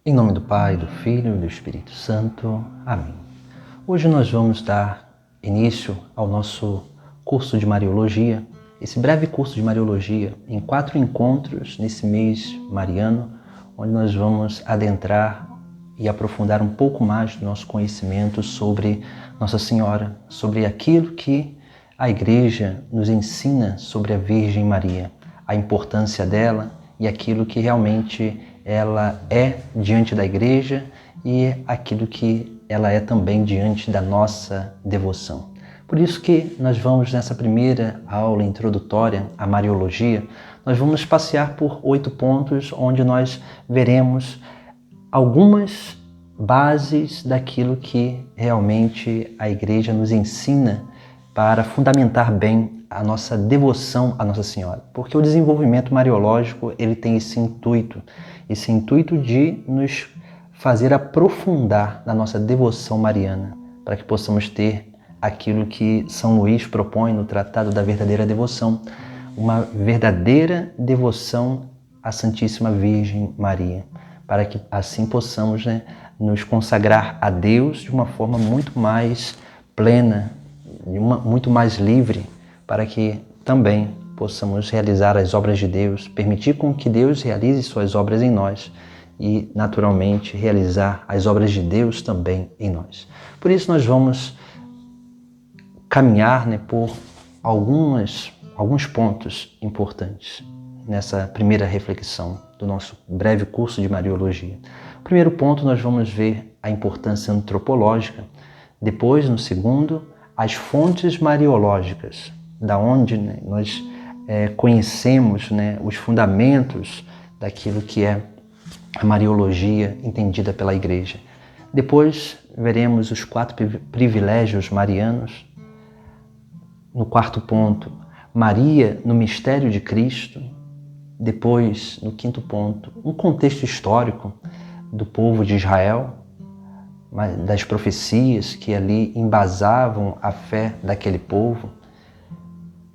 Em nome do Pai, do Filho e do Espírito Santo. Amém. Hoje nós vamos dar início ao nosso curso de Mariologia, esse breve curso de Mariologia em 4 encontros nesse mês mariano, onde nós vamos adentrar e aprofundar um pouco mais do nosso conhecimento sobre Nossa Senhora, sobre aquilo que a Igreja nos ensina sobre a Virgem Maria, a importância dela e aquilo que realmente ela é diante da Igreja e aquilo que ela é também diante da nossa devoção. Por isso que nós vamos, nessa primeira aula introdutória à Mariologia, nós vamos passear por 8 pontos onde nós veremos algumas bases daquilo que realmente a Igreja nos ensina para fundamentar bem a nossa devoção à Nossa Senhora. Porque o desenvolvimento mariológico ele tem esse intuito de nos fazer aprofundar na nossa devoção mariana, para que possamos ter aquilo que São Luís propõe no Tratado da Verdadeira Devoção, uma verdadeira devoção à Santíssima Virgem Maria, para que assim possamos nos consagrar a Deus de uma forma muito mais plena, muito mais livre, para que também possamos realizar as obras de Deus, permitir com que Deus realize suas obras em nós e, naturalmente, realizar as obras de Deus também em nós. Por isso nós vamos caminhar por alguns pontos importantes nessa primeira reflexão do nosso breve curso de Mariologia. No primeiro ponto nós vamos ver a importância antropológica, depois, no segundo, as fontes mariológicas, da onde nós conhecemos os fundamentos daquilo que é a Mariologia entendida pela Igreja. Depois veremos os 4 privilégios marianos. No quarto ponto, Maria no mistério de Cristo. Depois, no quinto ponto, um contexto histórico do povo de Israel, das profecias que ali embasavam a fé daquele povo.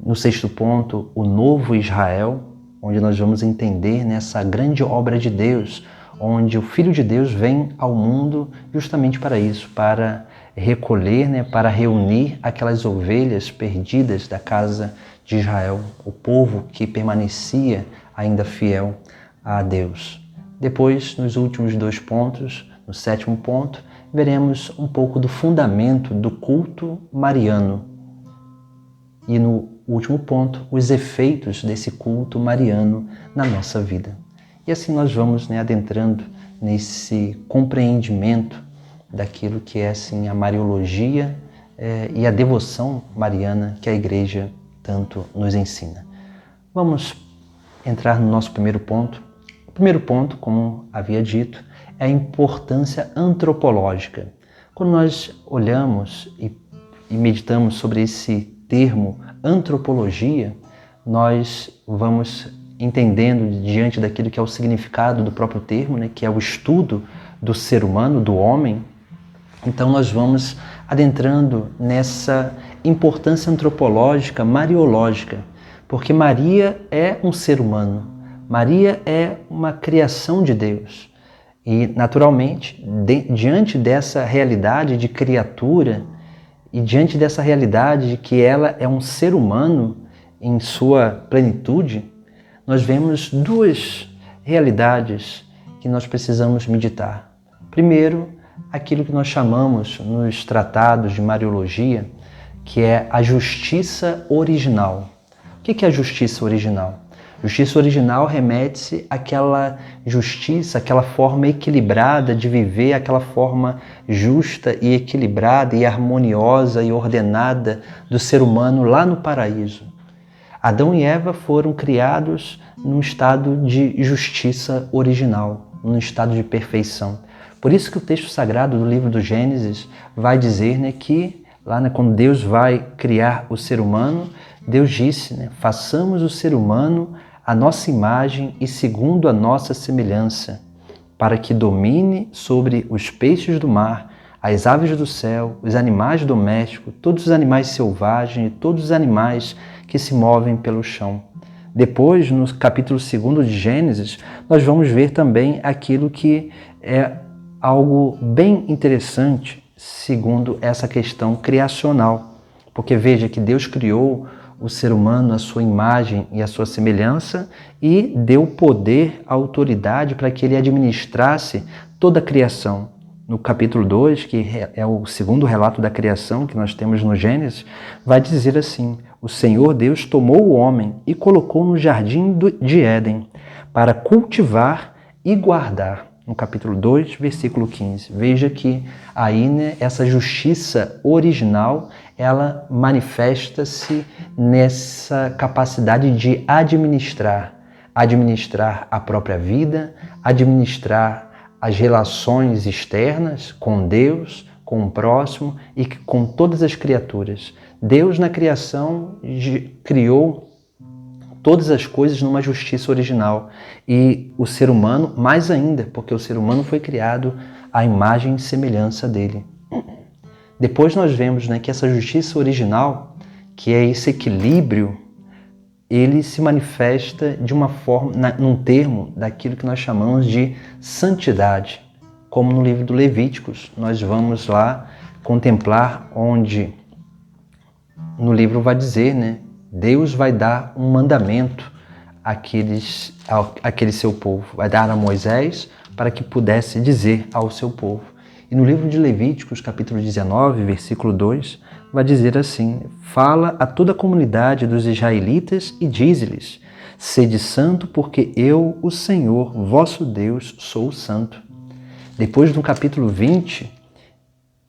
No sexto ponto, o novo Israel, onde nós vamos entender nessa grande obra de Deus, onde o Filho de Deus vem ao mundo justamente para isso, para recolher, para reunir aquelas ovelhas perdidas da casa de Israel, o povo que permanecia ainda fiel a Deus. Depois, nos últimos 2 pontos, no 7º ponto, veremos um pouco do fundamento do culto mariano. E no último ponto, os efeitos desse culto mariano na nossa vida. E assim nós vamos adentrando nesse compreendimento daquilo que é assim, a Mariologia e a devoção mariana que a Igreja tanto nos ensina. Vamos entrar no nosso primeiro ponto. O primeiro ponto, como havia dito, é a importância antropológica. Quando nós olhamos e meditamos sobre esse termo antropologia, nós vamos entendendo diante daquilo que é o significado do próprio termo, que é o estudo do ser humano, do homem. Então nós vamos adentrando nessa importância antropológica, mariológica, porque Maria é um ser humano, Maria é uma criação de Deus. E, naturalmente, diante dessa realidade de criatura e diante dessa realidade de que ela é um ser humano em sua plenitude, nós vemos 2 realidades que nós precisamos meditar. Primeiro, aquilo que nós chamamos nos tratados de Mariologia, que é a justiça original. O que é a justiça original? Justiça original remete-se àquela justiça, àquela forma equilibrada de viver, aquela forma justa e equilibrada e harmoniosa e ordenada do ser humano lá no paraíso. Adão e Eva foram criados num estado de justiça original, num estado de perfeição. Por isso que o texto sagrado do livro do Gênesis vai dizer que, lá quando Deus vai criar o ser humano, Deus disse, façamos o ser humano a nossa imagem e segundo a nossa semelhança, para que domine sobre os peixes do mar, as aves do céu, os animais domésticos, todos os animais selvagens e todos os animais que se movem pelo chão. Depois, no capítulo 2 de Gênesis, nós vamos ver também aquilo que é algo bem interessante segundo essa questão criacional. Porque veja que Deus criou o ser humano à sua imagem e à sua semelhança e deu poder, autoridade para que ele administrasse toda a criação. No capítulo 2, que é o segundo relato da criação que nós temos no Gênesis, vai dizer assim: o Senhor Deus tomou o homem e colocou no jardim de Éden para cultivar e guardar. No capítulo 2, versículo 15. Veja que aí, né, essa justiça original, ela manifesta-se nessa capacidade de administrar a própria vida, administrar as relações externas com Deus, com o próximo e com todas as criaturas. Deus na criação criou todas as coisas numa justiça original e o ser humano mais ainda, porque o ser humano foi criado à imagem e semelhança dele. Depois nós vemos, né, que essa justiça original, que é esse equilíbrio, ele se manifesta de uma forma, num termo daquilo que nós chamamos de santidade. Como no livro do Levíticos, nós vamos lá contemplar onde no livro vai dizer, né, Deus vai dar um mandamento àquele seu povo, vai dar a Moisés para que pudesse dizer ao seu povo. E no livro de Levíticos, capítulo 19, versículo 2, vai dizer assim: fala a toda a comunidade dos israelitas e dize-lhes: sede santo, porque eu, o Senhor, vosso Deus, sou santo. Depois no capítulo 20,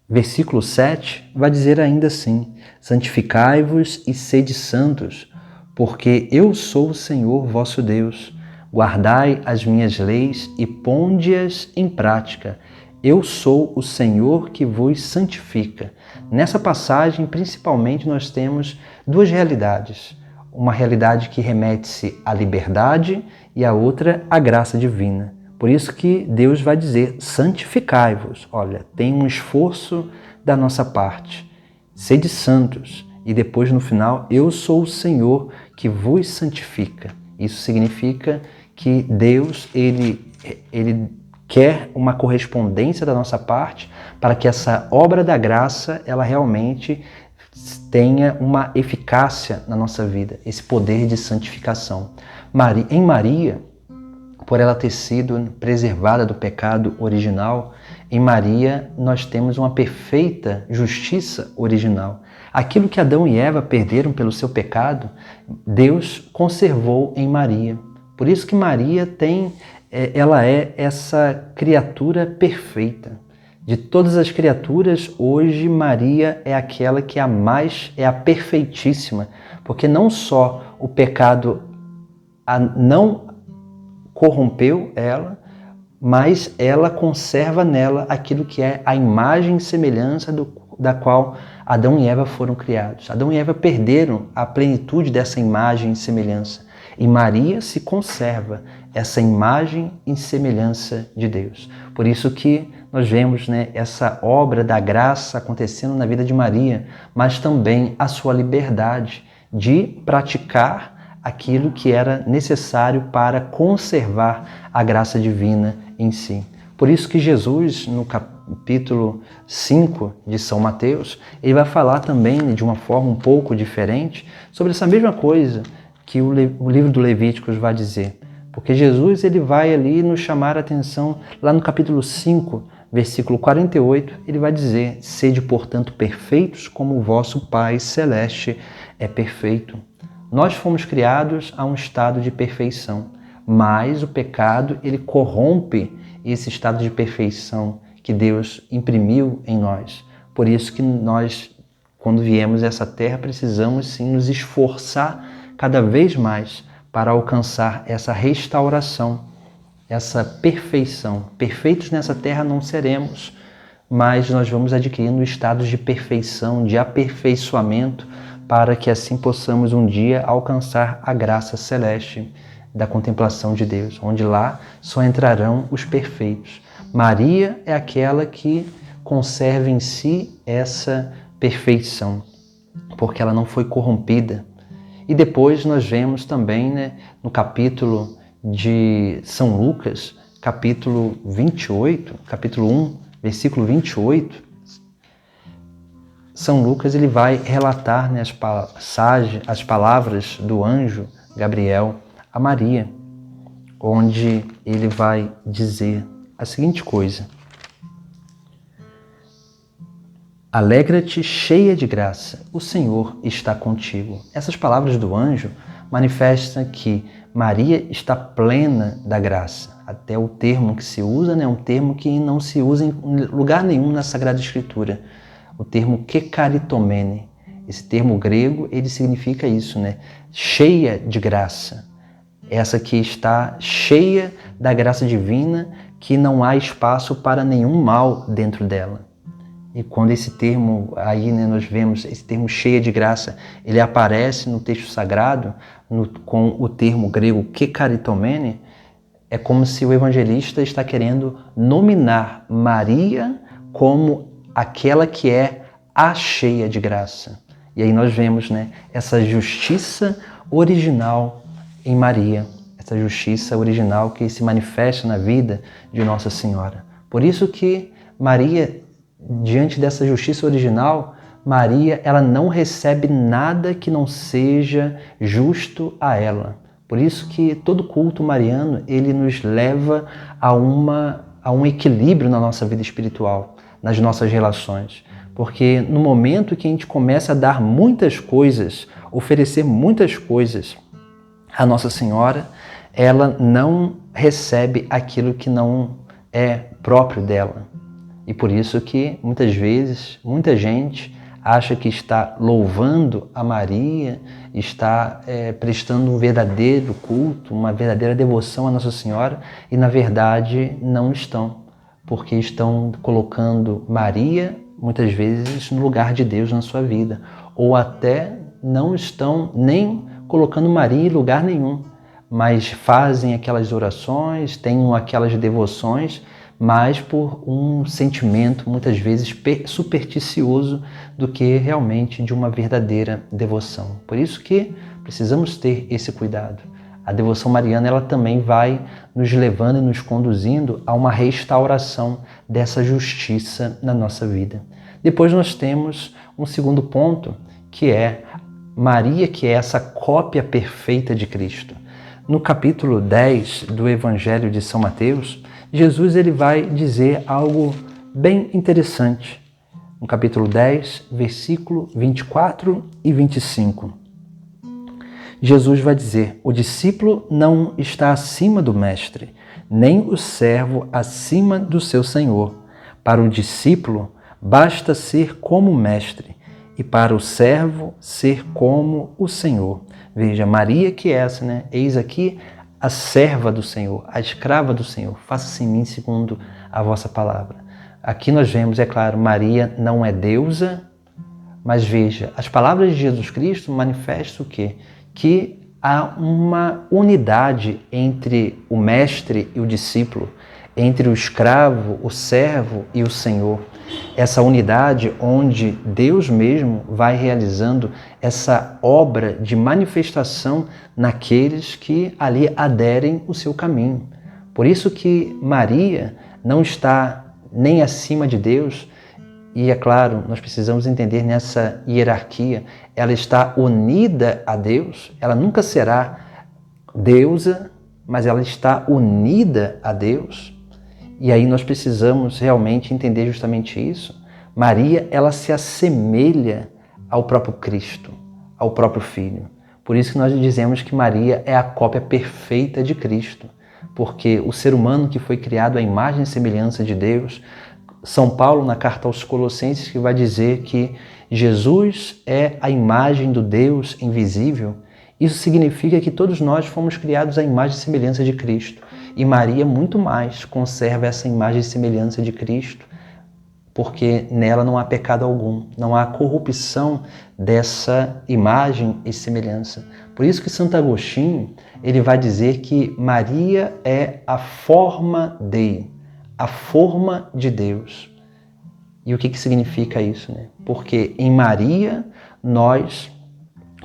versículo 7, vai dizer ainda assim: santificai-vos e sede santos, porque eu sou o Senhor vosso Deus. Guardai as minhas leis e ponde-as em prática. Eu sou o Senhor que vos santifica. Nessa passagem, principalmente, nós temos duas realidades. Uma realidade que remete-se à liberdade e a outra à graça divina. Por isso que Deus vai dizer: santificai-vos. Olha, tem um esforço da nossa parte. Sede santos. E depois, no final, eu sou o Senhor que vos santifica. Isso significa que Deus, ele quer uma correspondência da nossa parte para que essa obra da graça, ela realmente tenha uma eficácia na nossa vida, esse poder de santificação. Em Maria, por ela ter sido preservada do pecado original, em Maria nós temos uma perfeita justiça original. Aquilo que Adão e Eva perderam pelo seu pecado, Deus conservou em Maria. Por isso que Maria ela é essa criatura perfeita. De todas as criaturas, hoje Maria é aquela que é a perfeitíssima, porque não só o pecado não corrompeu ela, mas ela conserva nela aquilo que é a imagem e semelhança da qual Adão e Eva foram criados. Adão e Eva perderam a plenitude dessa imagem e semelhança. E Maria se conserva essa imagem e semelhança de Deus. Por isso que nós vemos, né, essa obra da graça acontecendo na vida de Maria, mas também a sua liberdade de praticar aquilo que era necessário para conservar a graça divina em si. Por isso que Jesus, no capítulo 5 de São Mateus, ele vai falar também de uma forma um pouco diferente sobre essa mesma coisa que o livro do Levíticos vai dizer. Porque Jesus ele vai ali nos chamar a atenção, lá no capítulo 5, versículo 48, ele vai dizer: sede, portanto, perfeitos como o vosso Pai Celeste é perfeito. Nós fomos criados a um estado de perfeição, mas o pecado ele corrompe esse estado de perfeição que Deus imprimiu em nós. Por isso que nós, quando viemos a essa terra, precisamos sim nos esforçar cada vez mais para alcançar essa restauração, essa perfeição. Perfeitos nessa terra não seremos, mas nós vamos adquirindo estados de perfeição, de aperfeiçoamento, para que assim possamos um dia alcançar a graça celeste da contemplação de Deus, onde lá só entrarão os perfeitos. Maria é aquela que conserva em si essa perfeição, porque ela não foi corrompida. E depois nós vemos também, né, no capítulo de São Lucas, capítulo 28, capítulo 1, versículo 28, São Lucas ele vai relatar, né, as palavras do anjo Gabriel a Maria, onde ele vai dizer a seguinte coisa: alegra-te, cheia de graça, o Senhor está contigo. Essas palavras do anjo manifestam que Maria está plena da graça. Até o termo que se usa, né, é um termo que não se usa em lugar nenhum na Sagrada Escritura. O termo kekaritomene. Esse termo grego, ele significa isso, né? Cheia de graça. Essa que está cheia da graça divina, que não há espaço para nenhum mal dentro dela. E quando esse termo, aí, né, nós vemos esse termo cheia de graça, ele aparece no texto sagrado com o termo grego kekaritomene, é como se o evangelista está querendo nominar Maria como aquela que é a cheia de graça. E aí nós vemos, né, essa justiça original em Maria, essa justiça original que se manifesta na vida de Nossa Senhora. Por isso que Maria, diante dessa justiça original, Maria, ela não recebe nada que não seja justo a ela. Por isso que todo culto mariano, ele nos leva a um equilíbrio na nossa vida espiritual, nas nossas relações. Porque no momento que a gente começa a dar muitas coisas, oferecer muitas coisas à Nossa Senhora, ela não recebe aquilo que não é próprio dela. E por isso que muitas vezes, muita gente acha que está louvando a Maria, está prestando um verdadeiro culto, uma verdadeira devoção à Nossa Senhora, e na verdade não estão, porque estão colocando Maria, muitas vezes, no lugar de Deus na sua vida, ou até não estão nem colocando Maria em lugar nenhum, mas fazem aquelas orações, têm aquelas devoções, mas por um sentimento, muitas vezes, supersticioso do que realmente de uma verdadeira devoção. Por isso que precisamos ter esse cuidado. A devoção mariana, ela também vai nos levando e nos conduzindo a uma restauração dessa justiça na nossa vida. Depois nós temos um segundo ponto, que é Maria, que é essa cópia perfeita de Cristo. No capítulo 10 do Evangelho de São Mateus, Jesus ele vai dizer algo bem interessante. No capítulo 10, versículo 24 e 25. Jesus vai dizer: o discípulo não está acima do mestre, nem o servo acima do seu senhor. Para o discípulo basta ser como o mestre, e para o servo ser como o Senhor. Veja, Maria que é essa, né? Eis aqui a serva do Senhor, a escrava do Senhor. Faça-se em mim segundo a vossa palavra. Aqui nós vemos, é claro, Maria não é deusa, mas veja, as palavras de Jesus Cristo manifestam o quê? Que há uma unidade entre o mestre e o discípulo, entre o escravo, o servo e o Senhor. Essa unidade onde Deus mesmo vai realizando essa obra de manifestação naqueles que ali aderem o seu caminho. Por isso que Maria não está nem acima de Deus, e é claro, nós precisamos entender nessa hierarquia, ela está unida a Deus, ela nunca será deusa, mas ela está unida a Deus. E aí nós precisamos realmente entender justamente isso. Maria, ela se assemelha ao próprio Cristo, ao próprio Filho. Por isso que nós dizemos que Maria é a cópia perfeita de Cristo, porque o ser humano que foi criado à imagem e semelhança de Deus, São Paulo, na carta aos Colossenses, que vai dizer que Jesus é a imagem do Deus invisível. Isso significa que todos nós fomos criados à imagem e semelhança de Cristo. E Maria, muito mais, conserva essa imagem e semelhança de Cristo, porque nela não há pecado algum, não há corrupção dessa imagem e semelhança. Por isso que Santo Agostinho, ele vai dizer que Maria é a forma Dei, a forma de Deus. E o que significa isso, né? Porque em Maria nós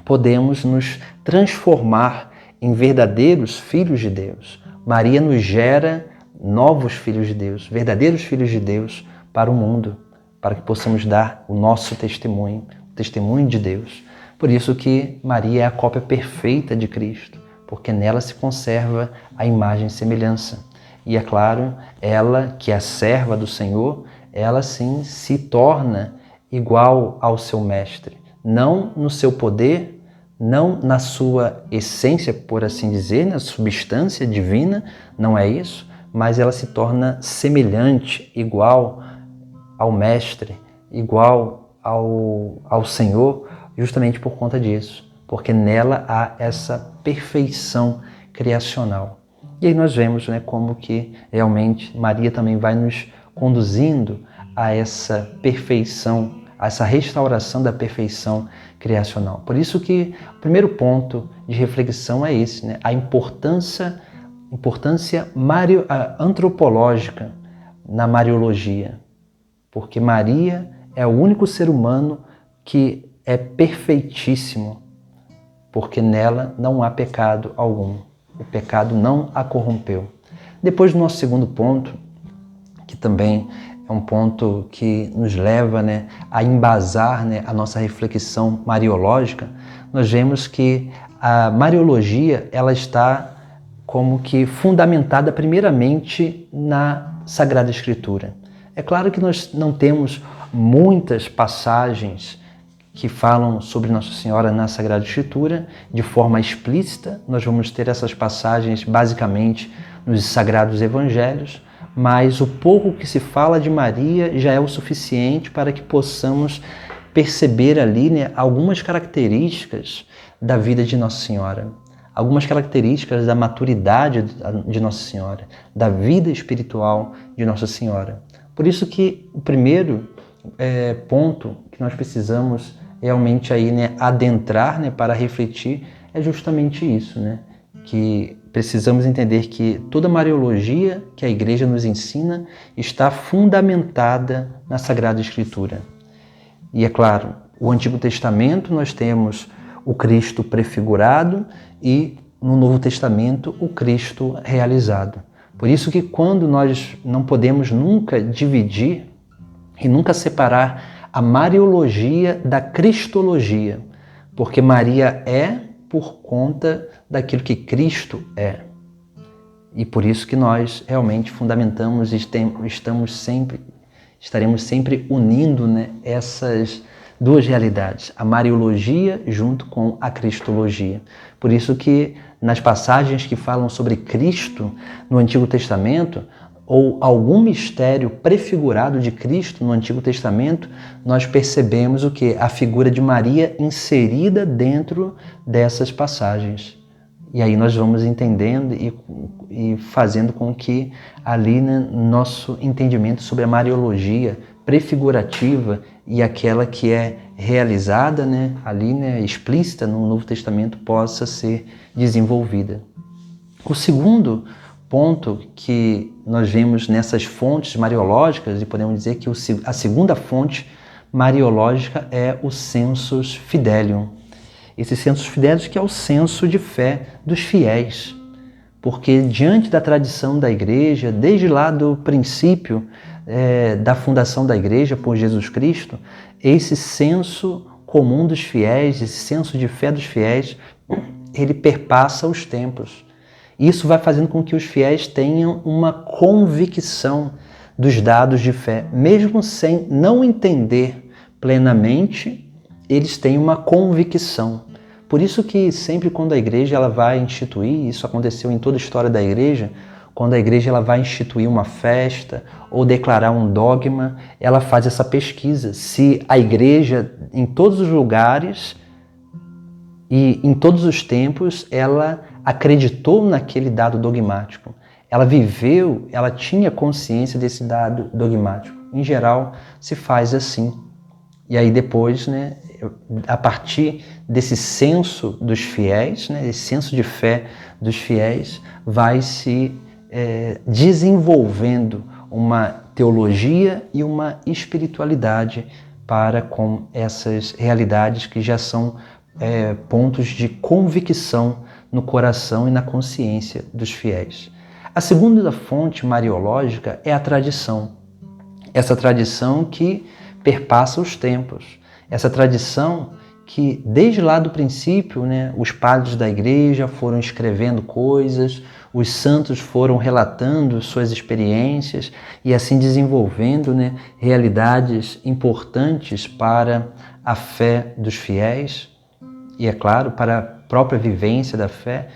podemos nos transformar em verdadeiros filhos de Deus. Maria nos gera novos filhos de Deus, verdadeiros filhos de Deus para o mundo, para que possamos dar o nosso testemunho, o testemunho de Deus. Por isso que Maria é a cópia perfeita de Cristo, porque nela se conserva a imagem e semelhança. E é claro, ela, que é a serva do Senhor, ela sim se torna igual ao seu mestre, não no seu poder, não na sua essência, por assim dizer, na substância divina, não é isso, mas ela se torna semelhante, igual ao mestre, igual ao Senhor, justamente por conta disso, porque nela há essa perfeição criacional. E aí nós vemos, né, como que realmente Maria também vai nos conduzindo a essa perfeição, a essa restauração da perfeição criacional. Por isso que o primeiro ponto de reflexão é esse, né, a importância antropológica na Mariologia, porque Maria é o único ser humano que é perfeitíssimo, porque nela não há pecado algum. O pecado não a corrompeu. Depois do nosso segundo ponto, que também é um ponto que nos leva, né, a embasar, né, a nossa reflexão mariológica, nós vemos que a Mariologia ela está como que fundamentada primeiramente na Sagrada Escritura. É claro que nós não temos muitas passagens que falam sobre Nossa Senhora na Sagrada Escritura de forma explícita. Nós vamos ter essas passagens basicamente nos Sagrados Evangelhos, mas o pouco que se fala de Maria já é o suficiente para que possamos perceber ali, né, algumas características da vida de Nossa Senhora, algumas características da maturidade de Nossa Senhora, da vida espiritual de Nossa Senhora. Por isso que o primeiro ponto que nós precisamos realmente aí, né, adentrar, né, para refletir é justamente isso, né, que precisamos entender que toda a Mariologia que a Igreja nos ensina está fundamentada na Sagrada Escritura. E é claro, o Antigo Testamento nós temos o Cristo prefigurado e no Novo Testamento o Cristo realizado. Por isso que quando nós não podemos nunca dividir e nunca separar a Mariologia da Cristologia, porque Maria é por conta daquilo que Cristo é. E por isso que nós realmente fundamentamos e estaremos sempre unindo, né, essas duas realidades, a Mariologia junto com a Cristologia. Por isso que nas passagens que falam sobre Cristo no Antigo Testamento, ou algum mistério prefigurado de Cristo no Antigo Testamento, nós percebemos o que? A figura de Maria inserida dentro dessas passagens. E aí nós vamos entendendo e fazendo com que ali, né, nosso entendimento sobre a Mariologia prefigurativa e aquela que é realizada, né, ali, né, explícita no Novo Testamento possa ser desenvolvida. O segundo ponto que nós vemos nessas fontes mariológicas, e podemos dizer que a segunda fonte mariológica é o Sensus Fidelium. Esse Sensus Fidelium que é o senso de fé dos fiéis, porque diante da tradição da Igreja, desde lá do princípio da fundação da Igreja por Jesus Cristo, esse senso comum dos fiéis, esse senso de fé dos fiéis, ele perpassa os tempos. Isso vai fazendo com que os fiéis tenham uma convicção dos dados de fé, mesmo sem não entender plenamente, eles têm uma convicção. Por isso que sempre quando a Igreja ela vai instituir, isso aconteceu em toda a história da Igreja, quando a Igreja ela vai instituir uma festa ou declarar um dogma, ela faz essa pesquisa. Se a Igreja, em todos os lugares e em todos os tempos, ela acreditou naquele dado dogmático. Ela viveu, ela tinha consciência desse dado dogmático. Em geral, se faz assim. E aí depois, né, a partir desse senso dos fiéis, né, esse senso de fé dos fiéis, vai se desenvolvendo uma teologia e uma espiritualidade para com essas realidades que já são pontos de convicção no coração e na consciência dos fiéis. A segunda fonte mariológica é a tradição. Essa tradição que perpassa os tempos. Essa tradição que, desde lá do princípio, né, os padres da igreja foram escrevendo coisas, os santos foram relatando suas experiências e assim desenvolvendo, né, realidades importantes para a fé dos fiéis e, é claro, para a própria vivência da fé.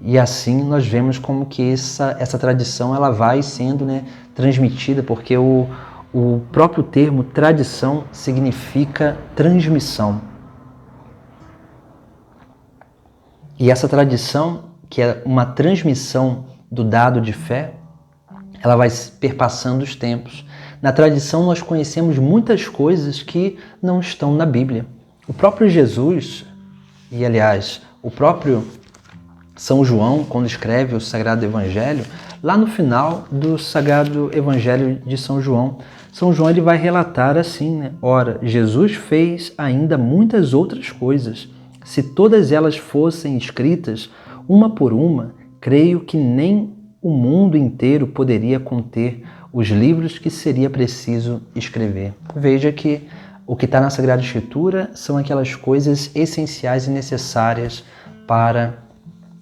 E assim nós vemos como que essa tradição ela vai sendo, né, transmitida, porque o próprio termo tradição significa transmissão. E essa tradição, que é uma transmissão do dado de fé, ela vai perpassando os tempos. Na tradição nós conhecemos muitas coisas que não estão na Bíblia. O próprio Jesus, e aliás, o próprio São João, quando escreve o Sagrado Evangelho, lá no final do Sagrado Evangelho de São João ele vai relatar assim, né? Ora, Jesus fez ainda muitas outras coisas. Se todas elas fossem escritas, uma por uma, creio que nem o mundo inteiro poderia conter os livros que seria preciso escrever. Veja que o que está na Sagrada Escritura são aquelas coisas essenciais e necessárias para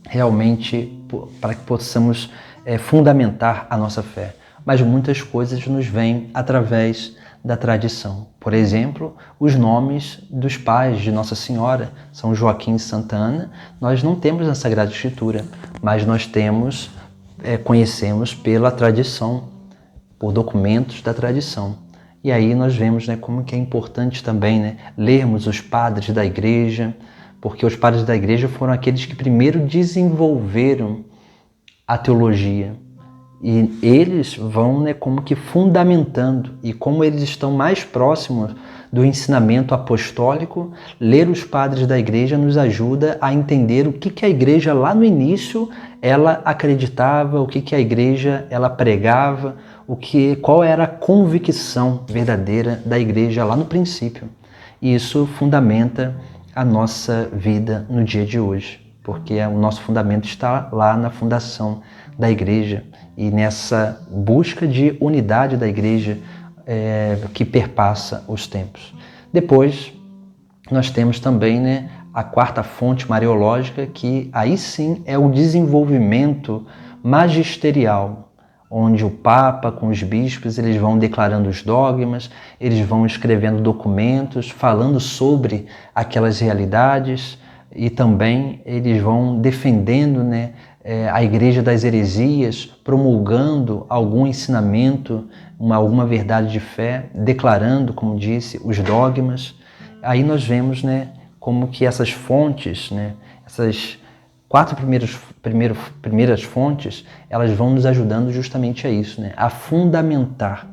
realmente, para que possamos fundamentar a nossa fé. Mas muitas coisas nos vêm através da tradição. Por exemplo, os nomes dos pais de Nossa Senhora, São Joaquim e Santa Ana, nós não temos na Sagrada Escritura, mas nós conhecemos pela tradição, por documentos da tradição. E aí nós vemos, né, como que é importante também, né, lermos os padres da igreja, porque os padres da igreja foram aqueles que primeiro desenvolveram a teologia. E eles vão, né, como que fundamentando, e como eles estão mais próximos do ensinamento apostólico, ler os padres da igreja nos ajuda a entender o que a igreja lá no início ela acreditava, o que a igreja ela pregava, qual era a convicção verdadeira da igreja lá no princípio. E isso fundamenta a nossa vida no dia de hoje, porque o nosso fundamento está lá na fundação da igreja e nessa busca de unidade da igreja que perpassa os tempos. Depois, nós temos também, né, a quarta fonte mariológica, que aí sim é o desenvolvimento magisterial, onde o Papa com os bispos eles vão declarando os dogmas, eles vão escrevendo documentos, falando sobre aquelas realidades e também eles vão defendendo, né, a igreja das heresias, promulgando algum ensinamento, alguma verdade de fé, declarando, como disse, os dogmas. Aí nós vemos, né, como que essas fontes, né, essas quatro primeiras fontes, elas vão nos ajudando justamente a isso, né, a fundamentar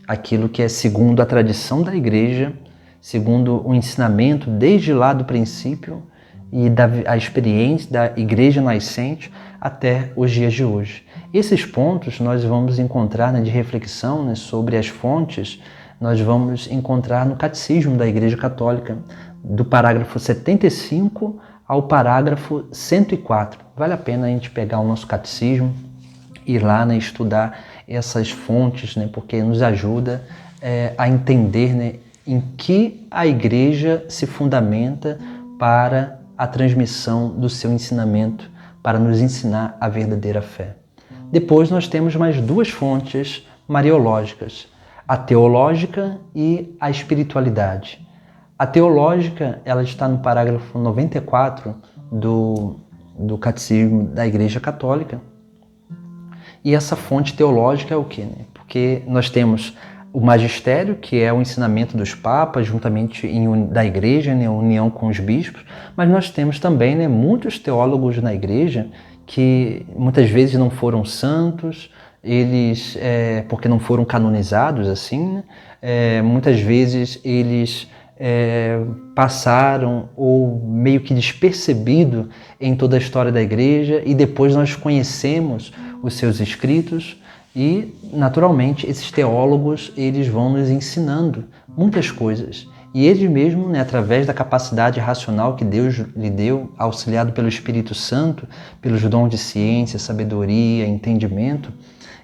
aquilo que é segundo a tradição da igreja, segundo o ensinamento desde lá do princípio e a experiência da igreja nascente até os dias de hoje. Esses pontos nós vamos encontrar, né, de reflexão, né, sobre as fontes, nós vamos encontrar no Catecismo da Igreja Católica, do parágrafo 75 ao parágrafo 104. Vale a pena a gente pegar o nosso catecismo, ir lá, né, estudar essas fontes, né, porque nos ajuda a entender, né, em que a igreja se fundamenta para a transmissão do seu ensinamento, para nos ensinar a verdadeira fé. Depois nós temos mais duas fontes mariológicas, a teológica e a espiritualidade. A teológica, ela está no parágrafo 94 do Catecismo da Igreja Católica. E essa fonte teológica é o quê, né? Porque nós temos o magistério, que é o ensinamento dos papas, juntamente da igreja, né, união com os bispos, mas nós temos também, né, muitos teólogos na igreja que muitas vezes não foram santos, eles, porque não foram canonizados assim, né, muitas vezes eles passaram ou meio que despercebido em toda a história da igreja e depois nós conhecemos os seus escritos. E, naturalmente, esses teólogos eles vão nos ensinando muitas coisas. E ele mesmo, né, através da capacidade racional que Deus lhe deu, auxiliado pelo Espírito Santo, pelos dons de ciência, sabedoria, entendimento,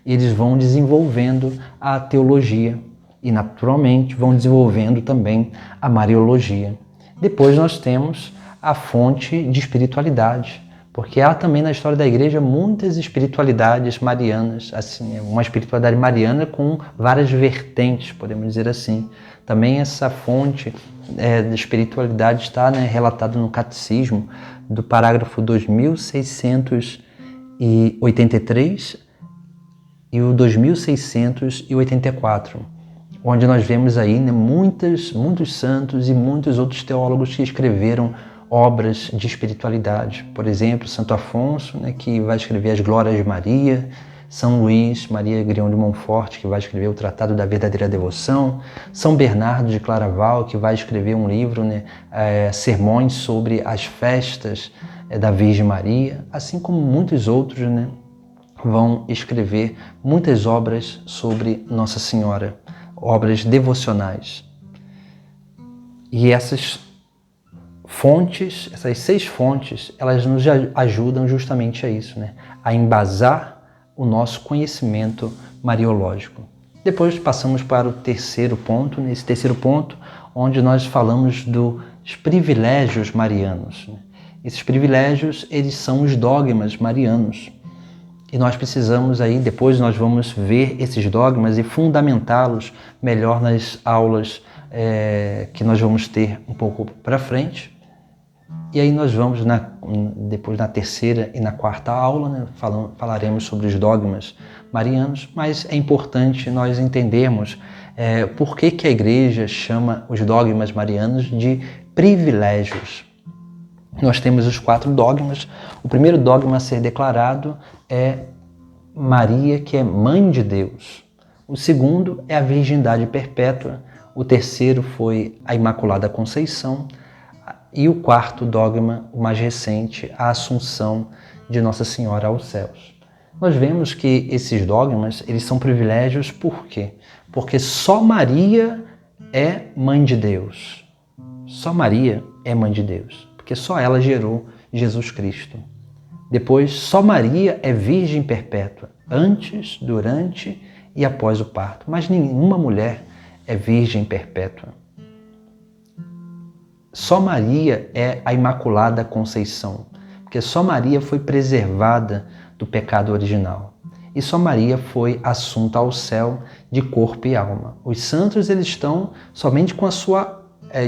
eles vão desenvolvendo a teologia e, naturalmente, vão desenvolvendo também a Mariologia. Depois nós temos a fonte de espiritualidade, porque há também na história da igreja muitas espiritualidades marianas, assim, uma espiritualidade mariana com várias vertentes, podemos dizer assim. Também essa fonte de espiritualidade está, né, relatada no Catecismo, do parágrafo 2683 e o 2684, onde nós vemos aí, né, muitos santos e muitos outros teólogos que escreveram obras de espiritualidade. Por exemplo, Santo Afonso, né, que vai escrever as Glórias de Maria, São Luís Maria Grião de Montfort, que vai escrever o Tratado da Verdadeira Devoção, São Bernardo de Claraval, que vai escrever um livro, né, sermões sobre as festas da Virgem Maria, assim como muitos outros, né, vão escrever muitas obras sobre Nossa Senhora, obras devocionais. E essas fontes, essas 6 fontes, elas nos ajudam justamente a isso, né? A embasar o nosso conhecimento mariológico. Depois passamos para o terceiro ponto, nesse terceiro ponto, onde nós falamos dos privilégios marianos. Esses privilégios, eles são os dogmas marianos. E nós precisamos aí, depois nós vamos ver esses dogmas e fundamentá-los melhor nas aulas que nós vamos ter um pouco para frente. E aí nós vamos, depois na terceira e na quarta aula, né, falaremos sobre os dogmas marianos, mas é importante nós entendermos por que a igreja chama os dogmas marianos de privilégios. Nós temos os 4 dogmas. O primeiro dogma a ser declarado é Maria, que é Mãe de Deus. O segundo é a Virgindade Perpétua. O terceiro foi a Imaculada Conceição. E o quarto dogma, o mais recente, a Assunção de Nossa Senhora aos céus. Nós vemos que esses dogmas, eles são privilégios por quê? Porque só Maria é Mãe de Deus. Só Maria é Mãe de Deus, porque só ela gerou Jesus Cristo. Depois, só Maria é Virgem Perpétua, antes, durante e após o parto. Mas nenhuma mulher é Virgem Perpétua. Só Maria é a Imaculada Conceição, porque só Maria foi preservada do pecado original. E só Maria foi assunta ao céu de corpo e alma. Os santos, eles estão somente com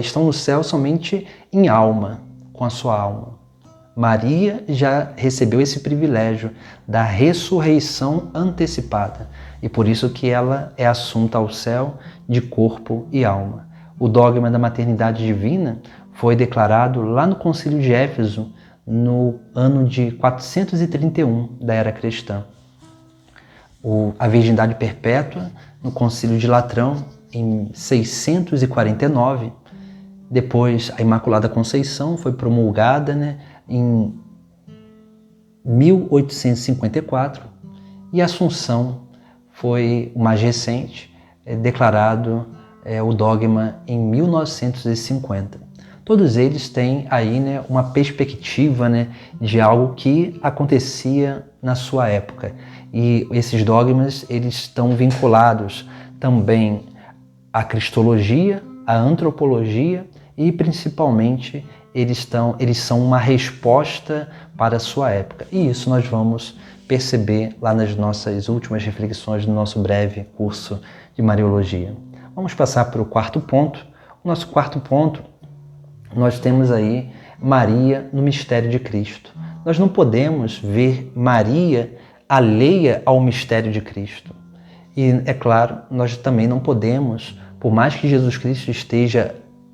estão no céu somente em alma, com a sua alma. Maria já recebeu esse privilégio da ressurreição antecipada, e por isso que ela é assunta ao céu de corpo e alma. O dogma da maternidade divina foi declarado lá no Concílio de Éfeso, no ano de 431 da era cristã. A Virgindade Perpétua, no Concílio de Latrão, em 649. Depois, a Imaculada Conceição foi promulgada, né, em 1854. E a Assunção foi o mais recente, declarado o dogma em 1950. Todos eles têm aí, né, uma perspectiva, né, de algo que acontecia na sua época. E esses dogmas, eles estão vinculados também à cristologia, à antropologia e principalmente eles são uma resposta para a sua época. E isso nós vamos perceber lá nas nossas últimas reflexões do nosso breve curso de Mariologia. Vamos passar para o quarto ponto. O nosso quarto ponto, nós temos aí Maria no mistério de Cristo. Nós não podemos ver Maria alheia ao mistério de Cristo. E, é claro, nós também não podemos, por mais que Jesus Cristo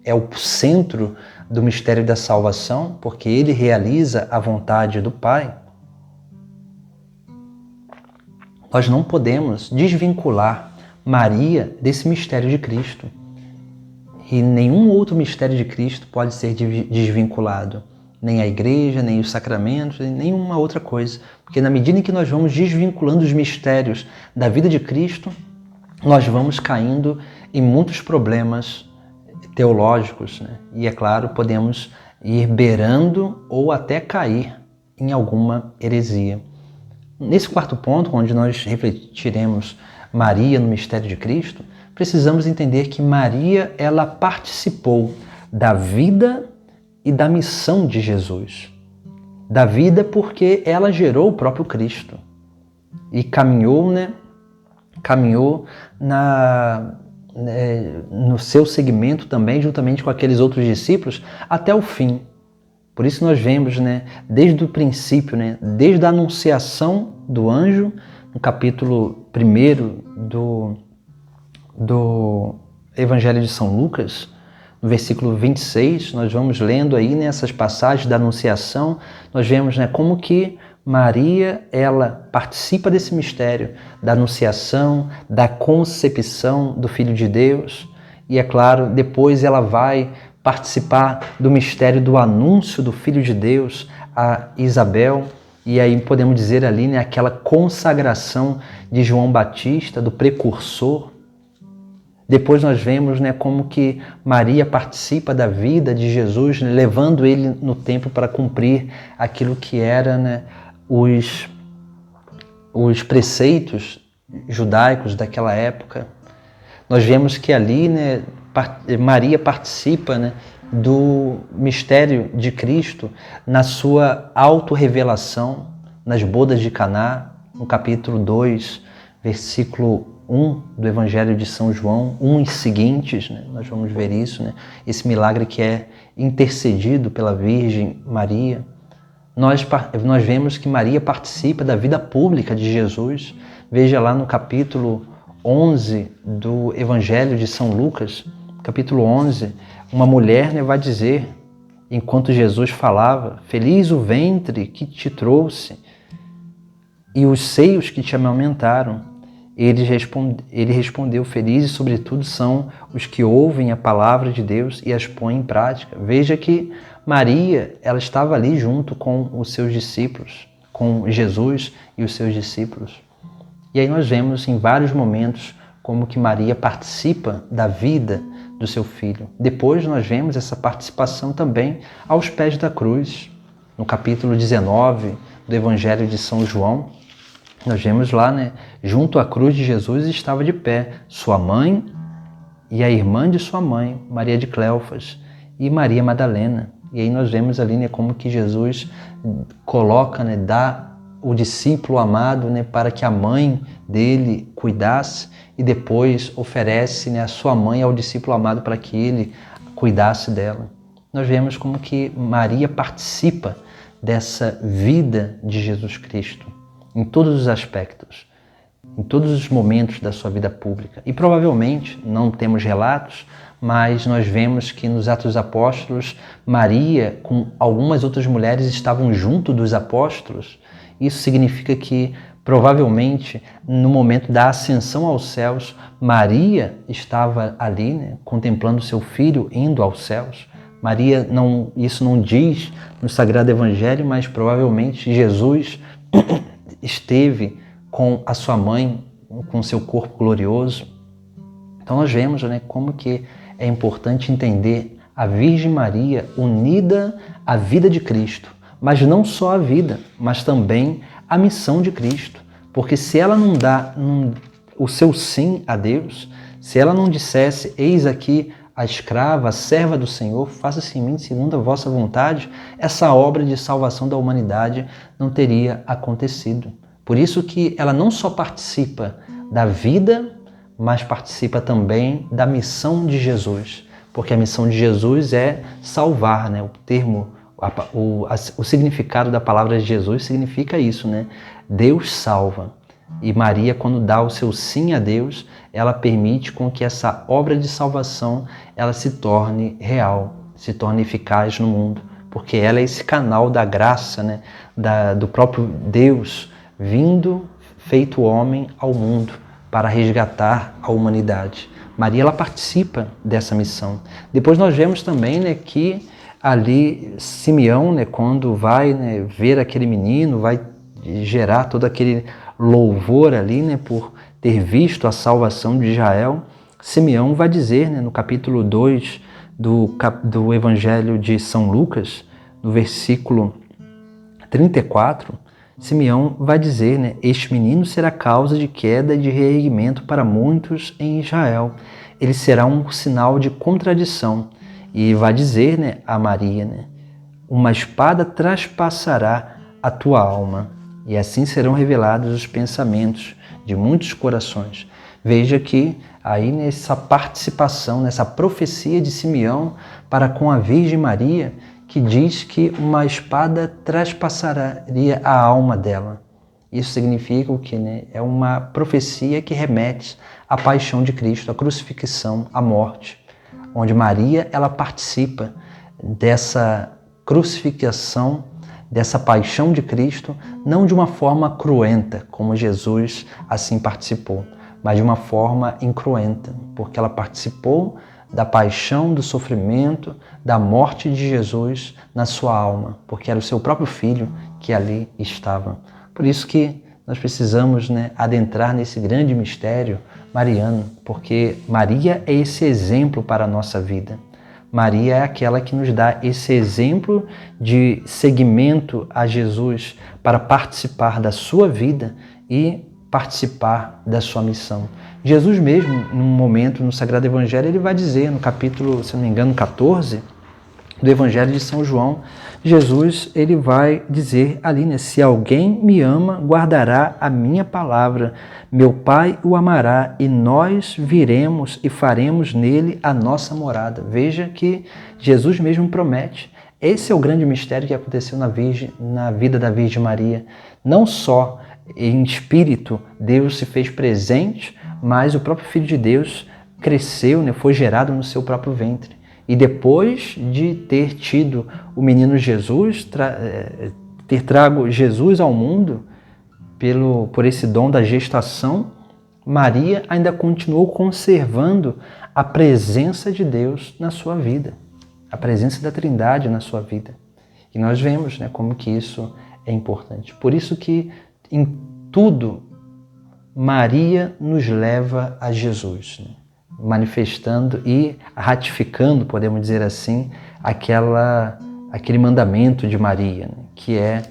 é o centro do mistério da salvação, porque ele realiza a vontade do Pai, nós não podemos desvincular Maria desse mistério de Cristo. E nenhum outro mistério de Cristo pode ser desvinculado. Nem a igreja, nem os sacramentos, nem nenhuma outra coisa. Porque na medida em que nós vamos desvinculando os mistérios da vida de Cristo, nós vamos caindo em muitos problemas teológicos, né? E é claro, podemos ir beirando ou até cair em alguma heresia. Nesse quarto ponto, onde nós refletiremos Maria no mistério de Cristo, precisamos entender que Maria, ela participou da vida e da missão de Jesus. Da vida porque ela gerou o próprio Cristo e caminhou, no seu segmento também, juntamente com aqueles outros discípulos, até o fim. Por isso nós vemos, desde o princípio, desde a anunciação do anjo, no capítulo 1 do Evangelho de São Lucas, no versículo 26, nós vamos lendo aí nessas passagens da anunciação, nós vemos como que Maria, ela participa desse mistério da anunciação, da concepção do Filho de Deus, e é claro, depois ela vai participar do mistério do anúncio do Filho de Deus a Isabel, e aí podemos dizer ali, aquela consagração de João Batista, do precursor. Depois nós vemos como que Maria participa da vida de Jesus, levando ele no templo para cumprir aquilo que era os preceitos judaicos daquela época. Nós vemos que ali Maria participa do mistério de Cristo na sua autorrevelação nas bodas de Caná, no capítulo 2, versículo 1 do Evangelho de São João, 1 e seguintes, nós vamos ver isso, esse milagre que é intercedido pela Virgem Maria. Nós vemos que Maria participa da vida pública de Jesus. Veja lá no capítulo 11 do Evangelho de São Lucas, capítulo 11, uma mulher vai dizer, enquanto Jesus falava, feliz o ventre que te trouxe e os seios que te amamentaram. Ele respondeu, felizes sobretudo são os que ouvem a palavra de Deus e as põem em prática. Veja que Maria, ela estava ali junto com os seus discípulos, com Jesus e os seus discípulos. E aí nós vemos em vários momentos como que Maria participa da vida do seu filho. Depois nós vemos essa participação também aos pés da cruz. No capítulo 19 do Evangelho de São João, nós vemos lá, junto à cruz de Jesus estava de pé sua mãe e a irmã de sua mãe, Maria de Cleofas, e Maria Madalena. E aí nós vemos ali como que Jesus coloca, dá o discípulo amado para que a mãe dele cuidasse e depois oferece a sua mãe ao discípulo amado para que ele cuidasse dela. Nós vemos como que Maria participa dessa vida de Jesus Cristo em todos os aspectos, em todos os momentos da sua vida pública. E provavelmente, não temos relatos, mas nós vemos que nos Atos dos Apóstolos, Maria, com algumas outras mulheres, estavam junto dos apóstolos. Isso significa que, provavelmente, no momento da ascensão aos céus, Maria estava ali, contemplando seu filho indo aos céus. Maria, isso não diz no Sagrado Evangelho, mas provavelmente Jesus esteve com a sua mãe, com seu corpo glorioso. Então nós vemos como que é importante entender a Virgem Maria unida à vida de Cristo, mas não só a vida, mas também a missão de Cristo. Porque se ela não dá o seu sim a Deus, se ela não dissesse, eis aqui a escrava, a serva do Senhor, faça-se em mim segundo a vossa vontade, essa obra de salvação da humanidade não teria acontecido. Por isso que ela não só participa da vida, mas participa também da missão de Jesus. Porque a missão de Jesus é salvar, o significado da palavra de Jesus significa isso, Deus salva. E Maria, quando dá o seu sim a Deus, ela permite com que essa obra de salvação ela se torne real, se torne eficaz no mundo, porque ela é esse canal da graça, do próprio Deus vindo, feito homem ao mundo, para resgatar a humanidade. Maria, ela participa dessa missão. Depois nós vemos também que ali Simeão, quando vai ver aquele menino, vai gerar todo aquele louvor ali, por ter visto a salvação de Israel, Simeão vai dizer, no capítulo 2, do Evangelho de São Lucas, no versículo 34, Simeão vai dizer, né, este menino será causa de queda e de reerguimento para muitos em Israel. Ele será um sinal de contradição. E vai dizer, né, a Maria, né, uma espada traspassará a tua alma, e assim serão revelados os pensamentos de muitos corações. Veja que aí nessa participação, nessa profecia de Simeão para com a Virgem Maria, que diz que uma espada traspassaria a alma dela. Isso significa o que, né? É uma profecia que remete à paixão de Cristo, à crucifixão, à morte, onde Maria ela participa dessa crucificação, dessa paixão de Cristo, não de uma forma cruenta, como Jesus assim participou, mas de uma forma incruenta, porque ela participou da paixão, do sofrimento, da morte de Jesus na sua alma, porque era o seu próprio filho que ali estava. Por isso que nós precisamos, né, adentrar nesse grande mistério mariano, porque Maria é esse exemplo para a nossa vida. Maria é aquela que nos dá esse exemplo de seguimento a Jesus para participar da sua vida e participar da sua missão. Jesus mesmo, num momento no Sagrado Evangelho, ele vai dizer no capítulo, se não me engano, 14 do Evangelho de São João, Jesus ele vai dizer ali, né, se alguém me ama, guardará a minha palavra, meu Pai o amará e nós viremos e faremos nele a nossa morada. Veja que Jesus mesmo promete. Esse é o grande mistério que aconteceu na vida da Virgem Maria. Não só em espírito Deus se fez presente, mas o próprio Filho de Deus cresceu, né, foi gerado no seu próprio ventre. E depois de ter tido o menino Jesus, ter trago Jesus ao mundo por esse dom da gestação, Maria ainda continuou conservando a presença de Deus na sua vida, a presença da Trindade na sua vida. E nós vemos, né, como que isso é importante. Por isso que em tudo Maria nos leva a Jesus, né? Manifestando e ratificando, podemos dizer assim, aquele mandamento de Maria, né?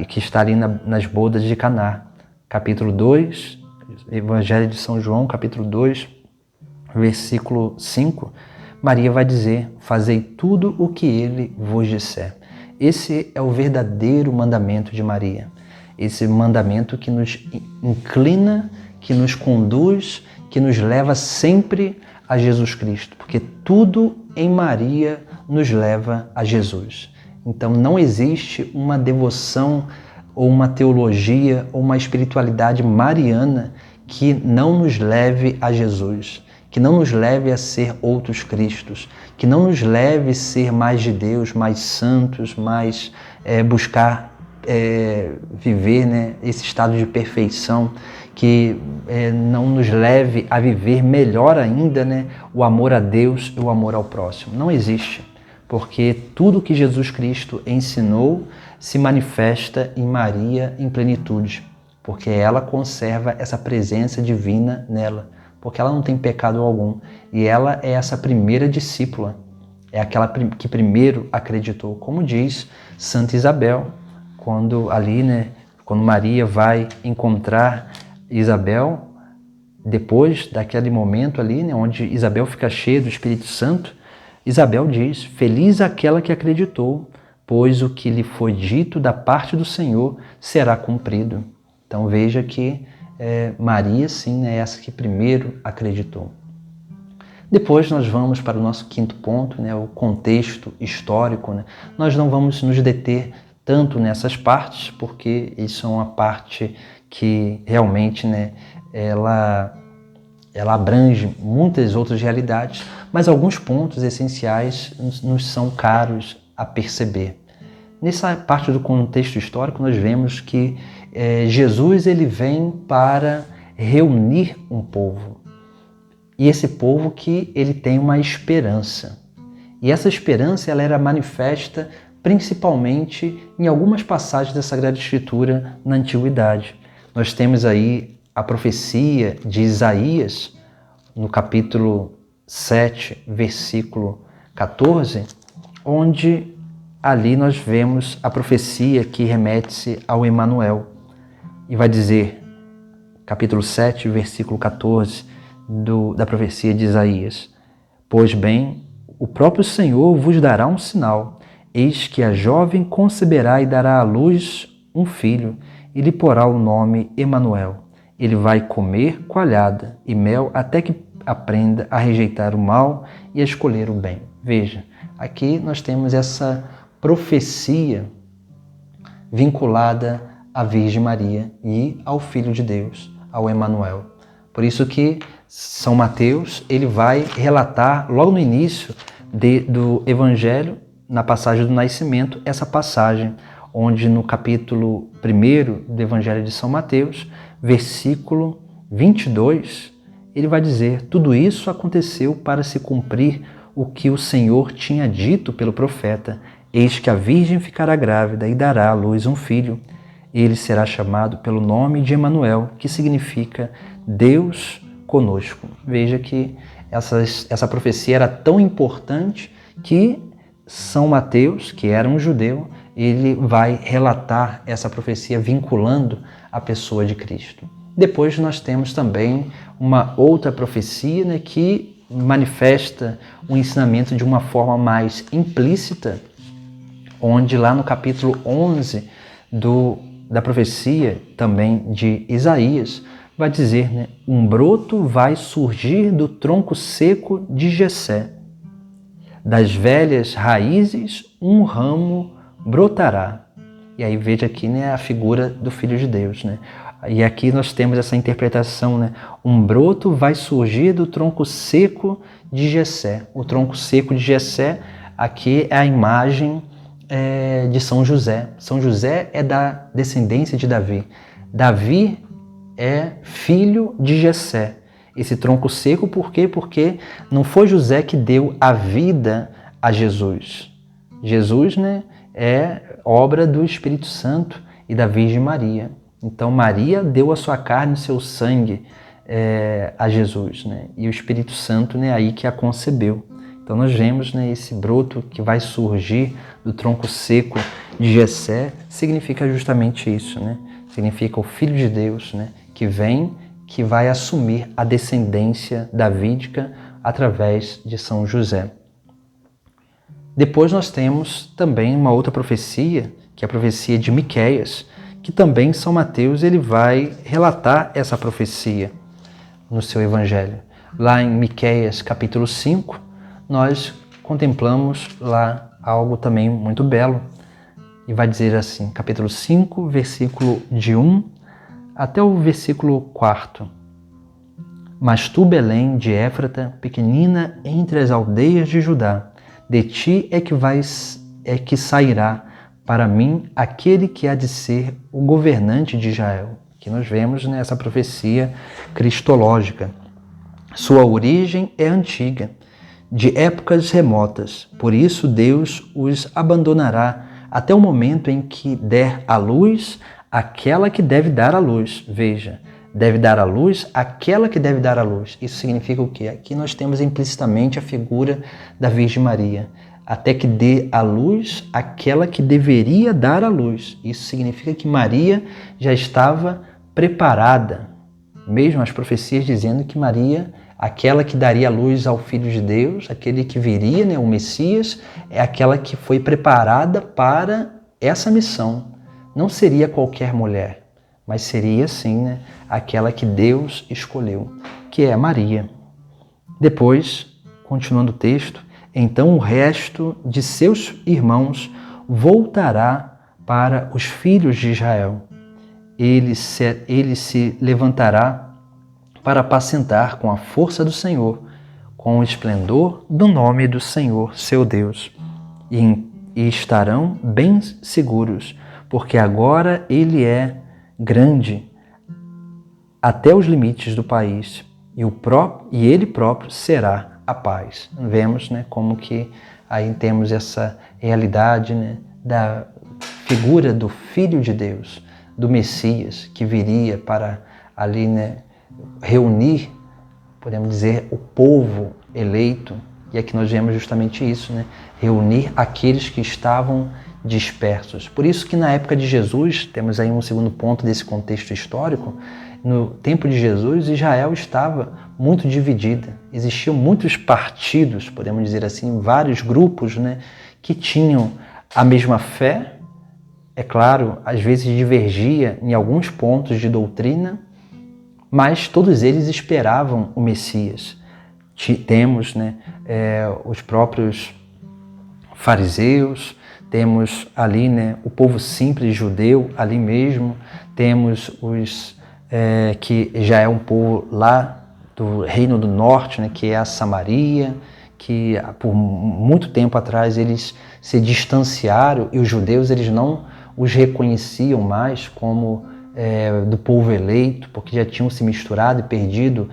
que está ali nas bodas de Caná. Capítulo 2, Evangelho de São João, capítulo 2, versículo 5, Maria vai dizer, fazei tudo o que ele vos disser. Esse é o verdadeiro mandamento de Maria. Esse mandamento que nos inclina, que nos conduz, que nos leva sempre a Jesus Cristo, porque tudo em Maria nos leva a Jesus. Então não existe uma devoção ou uma teologia ou uma espiritualidade mariana que não nos leve a Jesus, que não nos leve a ser outros Cristos, que não nos leve a ser mais de Deus, mais santos, mais buscar viver, né, esse estado de perfeição, que não nos leve a viver melhor ainda, né, o amor a Deus e o amor ao próximo. Não existe, porque tudo que Jesus Cristo ensinou se manifesta em Maria em plenitude, porque ela conserva essa presença divina nela, porque ela não tem pecado algum, e ela é essa primeira discípula, é aquela que primeiro acreditou, como diz Santa Isabel, quando ali, né, quando Maria vai encontrar Isabel, depois daquele momento ali, né, onde Isabel fica cheia do Espírito Santo, Isabel diz, feliz aquela que acreditou, pois o que lhe foi dito da parte do Senhor será cumprido. Então veja que Maria, sim, é essa que primeiro acreditou. Depois nós vamos para o nosso quinto ponto, né, o contexto histórico, né? Nós não vamos nos deter tanto nessas partes, porque isso é uma parte que realmente, né, ela abrange muitas outras realidades, mas alguns pontos essenciais nos são caros a perceber. Nessa parte do contexto histórico, nós vemos que Jesus ele vem para reunir um povo. E esse povo que ele tem uma esperança. E essa esperança ela era manifesta principalmente em algumas passagens da Sagrada Escritura na Antiguidade. Nós temos aí a profecia de Isaías, no capítulo 7, versículo 14, onde ali nós vemos a profecia que remete-se ao Emanuel. E vai dizer, capítulo 7, versículo 14, da profecia de Isaías: Pois bem, o próprio Senhor vos dará um sinal. Eis que a jovem conceberá e dará à luz um filho, e lhe porá o nome Emanuel. Ele vai comer coalhada e mel até que aprenda a rejeitar o mal e a escolher o bem. Veja, aqui nós temos essa profecia vinculada à Virgem Maria e ao Filho de Deus, ao Emanuel. Por isso que São Mateus ele vai relatar logo no início do Evangelho, na passagem do nascimento, essa passagem onde no capítulo 1 do Evangelho de São Mateus, versículo 22, ele vai dizer: tudo isso aconteceu para se cumprir o que o Senhor tinha dito pelo profeta: eis que a Virgem ficará grávida e dará à luz um filho. Ele será chamado pelo nome de Emanuel, que significa Deus conosco. Veja que essa profecia era tão importante que São Mateus, que era um judeu, ele vai relatar essa profecia vinculando a pessoa de Cristo. Depois nós temos também uma outra profecia, né, que manifesta o ensinamento de uma forma mais implícita, onde lá no capítulo 11 da profecia também de Isaías, vai dizer, né, um broto vai surgir do tronco seco de Jessé. Das velhas raízes um ramo brotará. E aí veja aqui, né, a figura do Filho de Deus, né? E aqui nós temos essa interpretação, né? Um broto vai surgir do tronco seco de Jessé. O tronco seco de Jessé, aqui é a imagem de São José. São José é da descendência de Davi. Davi é filho de Jessé. Esse tronco seco, por quê? Porque não foi José que deu a vida a Jesus. Jesus, né, é obra do Espírito Santo e da Virgem Maria. Então Maria deu a sua carne, o seu sangue a Jesus, né? E o Espírito Santo, né, aí que a concebeu. Então nós vemos, né, esse broto que vai surgir do tronco seco de Jessé, significa justamente isso, né? Significa o Filho de Deus, né, que vem, que vai assumir a descendência davídica através de São José. Depois nós temos também uma outra profecia, que é a profecia de Miqueias, que também São Mateus ele vai relatar essa profecia no seu Evangelho. Lá em Miqueias capítulo 5, nós contemplamos lá algo também muito belo. E vai dizer assim, capítulo 5, versículo de 1 até o versículo 4. Mas tu, Belém de Éfrata, pequenina entre as aldeias de Judá, de ti é que sairá para mim aquele que há de ser o governante de Israel. Aqui nós vemos nessa profecia cristológica. Sua origem é antiga, de épocas remotas. Por isso Deus os abandonará até o momento em que der à luz aquela que deve dar à luz. Veja, deve dar à luz aquela que deve dar à luz. Isso significa o quê? Aqui nós temos implicitamente a figura da Virgem Maria. Até que dê à luz aquela que deveria dar à luz. Isso significa que Maria já estava preparada. Mesmo as profecias dizendo que Maria, aquela que daria à luz ao Filho de Deus, aquele que viria, né, o Messias, é aquela que foi preparada para essa missão. Não seria qualquer mulher, mas seria sim, né, aquela que Deus escolheu, que é Maria. Depois, continuando o texto, então o resto de seus irmãos voltará para os filhos de Israel. Ele se levantará para apacentar com a força do Senhor, com o esplendor do nome do Senhor, seu Deus. E estarão bem seguros, porque agora ele é grande até os limites do país, e ele próprio será a paz. Vemos, né, como que aí temos essa realidade, né, da figura do Filho de Deus, do Messias, que viria para ali, né, reunir, podemos dizer, o povo eleito E aqui nós vemos justamente isso, né? Reunir aqueles que estavam dispersos. Por isso que na época de Jesus, temos aí um segundo ponto desse contexto histórico, no tempo de Jesus, Israel estava muito dividida. Existiam muitos partidos, podemos dizer assim, vários grupos, né, que tinham a mesma fé. É claro, às vezes divergia em alguns pontos de doutrina, mas todos eles esperavam o Messias. Temos, né, os próprios fariseus, temos ali, né, o povo simples judeu ali mesmo, temos os que já é um povo lá do Reino do Norte, né, que é a Samaria, que por muito tempo atrás eles se distanciaram e os judeus eles não os reconheciam mais como do povo eleito, porque já tinham se misturado e perdido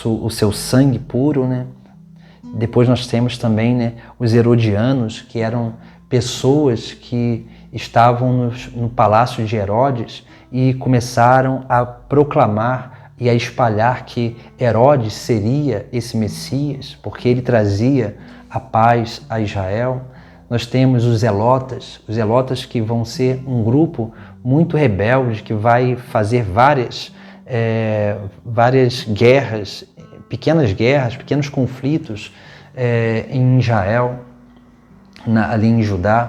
o seu sangue puro, né? Depois nós temos também, né, os herodianos, que eram pessoas que estavam no palácio de Herodes e começaram a proclamar e a espalhar que Herodes seria esse Messias, porque ele trazia a paz a Israel. Nós temos os zelotas que vão ser um grupo muito rebelde, que vai fazer várias guerras, pequenos conflitos em Israel, ali em Judá,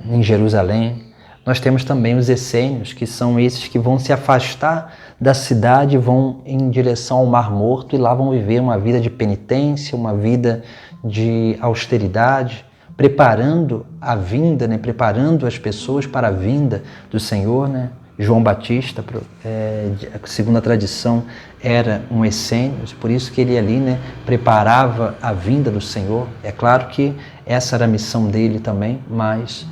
em Jerusalém. Nós temos também os essênios, que são esses que vão se afastar da cidade, vão em direção ao Mar Morto e lá vão viver uma vida de penitência, uma vida de austeridade, preparando a vinda, né? Preparando as pessoas para a vinda do Senhor, né? João Batista, segundo a tradição, era um essênio, por isso que ele ali, né, preparava a vinda do Senhor. É claro que essa era a missão dele também, mas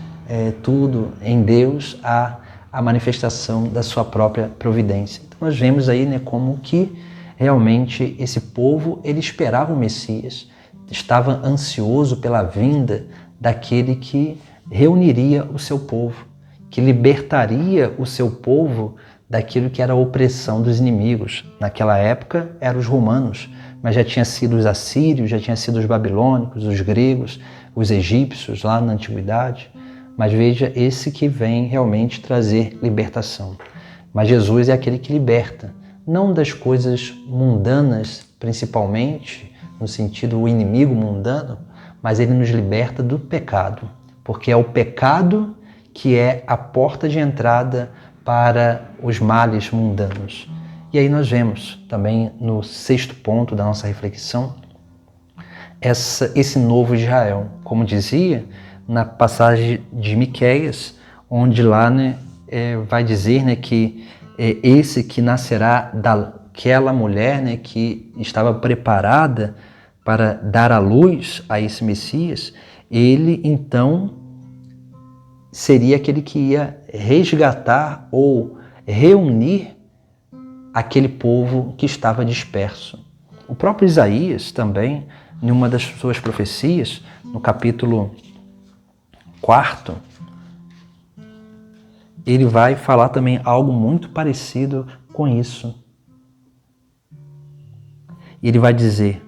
tudo em Deus há a manifestação da sua própria providência. Então nós vemos aí, né, como que realmente esse povo ele esperava o Messias, estava ansioso pela vinda daquele que reuniria o seu povo, que libertaria o seu povo daquilo que era a opressão dos inimigos. Naquela época eram os romanos, mas já tinha sido os assírios, já tinha sido os babilônicos, os gregos, os egípcios lá na antiguidade. Mas veja, esse que vem realmente trazer libertação. Mas Jesus é aquele que liberta, não das coisas mundanas, principalmente, no sentido o inimigo mundano, mas ele nos liberta do pecado, porque é o pecado que é a porta de entrada para os males mundanos. E aí nós vemos também no sexto ponto da nossa reflexão esse novo Israel, como dizia na passagem de Miqueias, onde lá, né, vai dizer, né, que esse que nascerá daquela mulher, né, que estava preparada para dar à luz a esse Messias, ele então seria aquele que ia resgatar ou reunir aquele povo que estava disperso. O próprio Isaías também, em uma das suas profecias, no capítulo 4, ele vai falar também algo muito parecido com isso. Ele vai dizer: